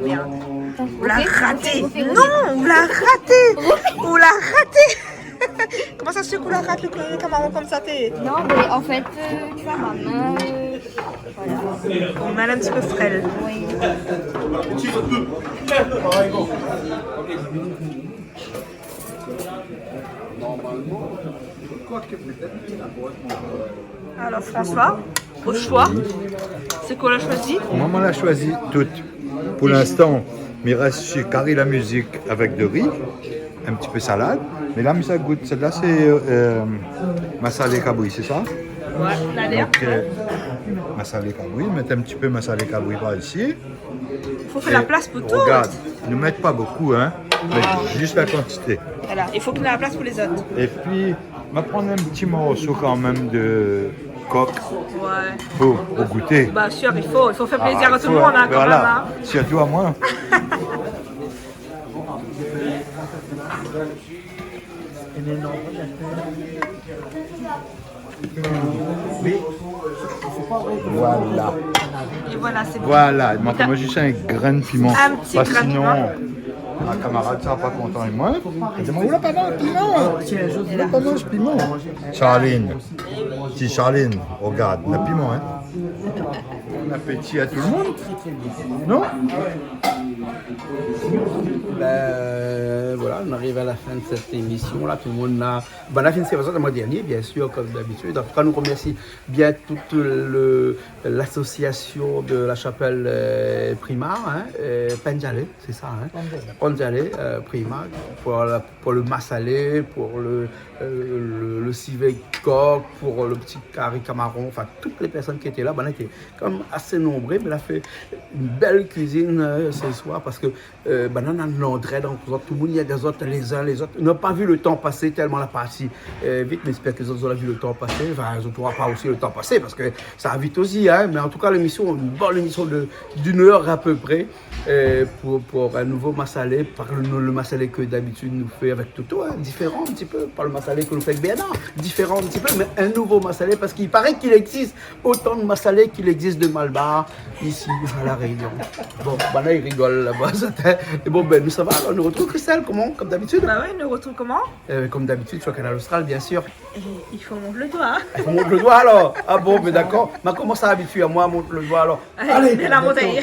merde. On l'a raté. Non, on l'a raté. On l'a raté. Comment ça se fait qu'on l'a raté le camarade comme ça t'es? Non, mais en fait, tu vois, ma main. Voilà. On a un petit peu frêle. Oui. Alors François, au choix, c'est quoi l'a choisi? Maman l'a choisi toute. Pour l'instant, il reste chez Carrie la musique avec de riz, un petit peu salade. Mais là, ça goûte. Celle-là, c'est massalé kaboui, c'est ça? Ouais, la l'air. Donc, massalé kaboui, mettre un petit peu massalé kaboui par ici. Il faut faire la place pour tout. Regarde, ne mettent pas beaucoup, hein, mais juste la quantité. Voilà, il faut qu'il y ait la place pour les autres. Et puis, on va prendre un petit morceau quand même de coque Ouais. pour goûter. Bah sûr, il faut faire plaisir Ah, à tout le monde, hein, quand voilà. même. Hein. Surtout à moi. Voilà. Et voilà, c'est bon. Voilà, moi juste un grain de piment. Un petit Parce grain de sinon, piment. ma camarade sera pas content et moi. Elle dit, oula, pas mal, piment. Oula, pas mal, ce piment. Charline. Si Charline, regarde, le piment, hein. Bon appétit à tout le monde. Non? Voilà, on arrive à la fin de cette émission là. Tout le monde a. Ben, la fin de cette émission le mois dernier, bien sûr, comme d'habitude. En tout cas, nous remercions bien toute l'association de la chapelle Primar, hein, Penjalé, c'est ça, hein? Penjalé, Primar, pour le massalé, pour le civet coq, pour le petit carré camaron, enfin toutes les personnes qui étaient là, ben, étaient comme assez nombreux, mais elle a fait une belle cuisine ce soir parce que ben, on a l'entrée dans tout le monde, il y a des autres, les uns, les autres. On n'a pas vu le temps passer tellement la partie vite, mais j'espère que les autres ont vu le temps passer. Enfin, les autres n'auront pas aussi le temps passer parce que ça va vite aussi, hein. Mais en tout cas, l'émission, une bonne émission d'une heure à peu près pour un nouveau massalé, par le massalé que d'habitude nous fait avec Toto, hein, différent un petit peu, pas le massalé que nous fait avec Bernard, différent un petit peu, mais un nouveau massalé parce qu'il paraît qu'il existe autant de massalés qu'il existe de Malbar ici à La Réunion. Bon, ben là, il rigole là-bas. Et bon, ben nous ça va, on nous retrouve Christelle, comment, comme d'habitude? Bah ouais, on nous retrouve comment? Comme d'habitude sur Canal Austral, bien sûr. Et il faut montrer le doigt. Hein. Il faut montrer le doigt alors. Ah bon, mais d'accord. Mais comment ça habitue à moi, montre le doigt alors? Allez, la bouteille.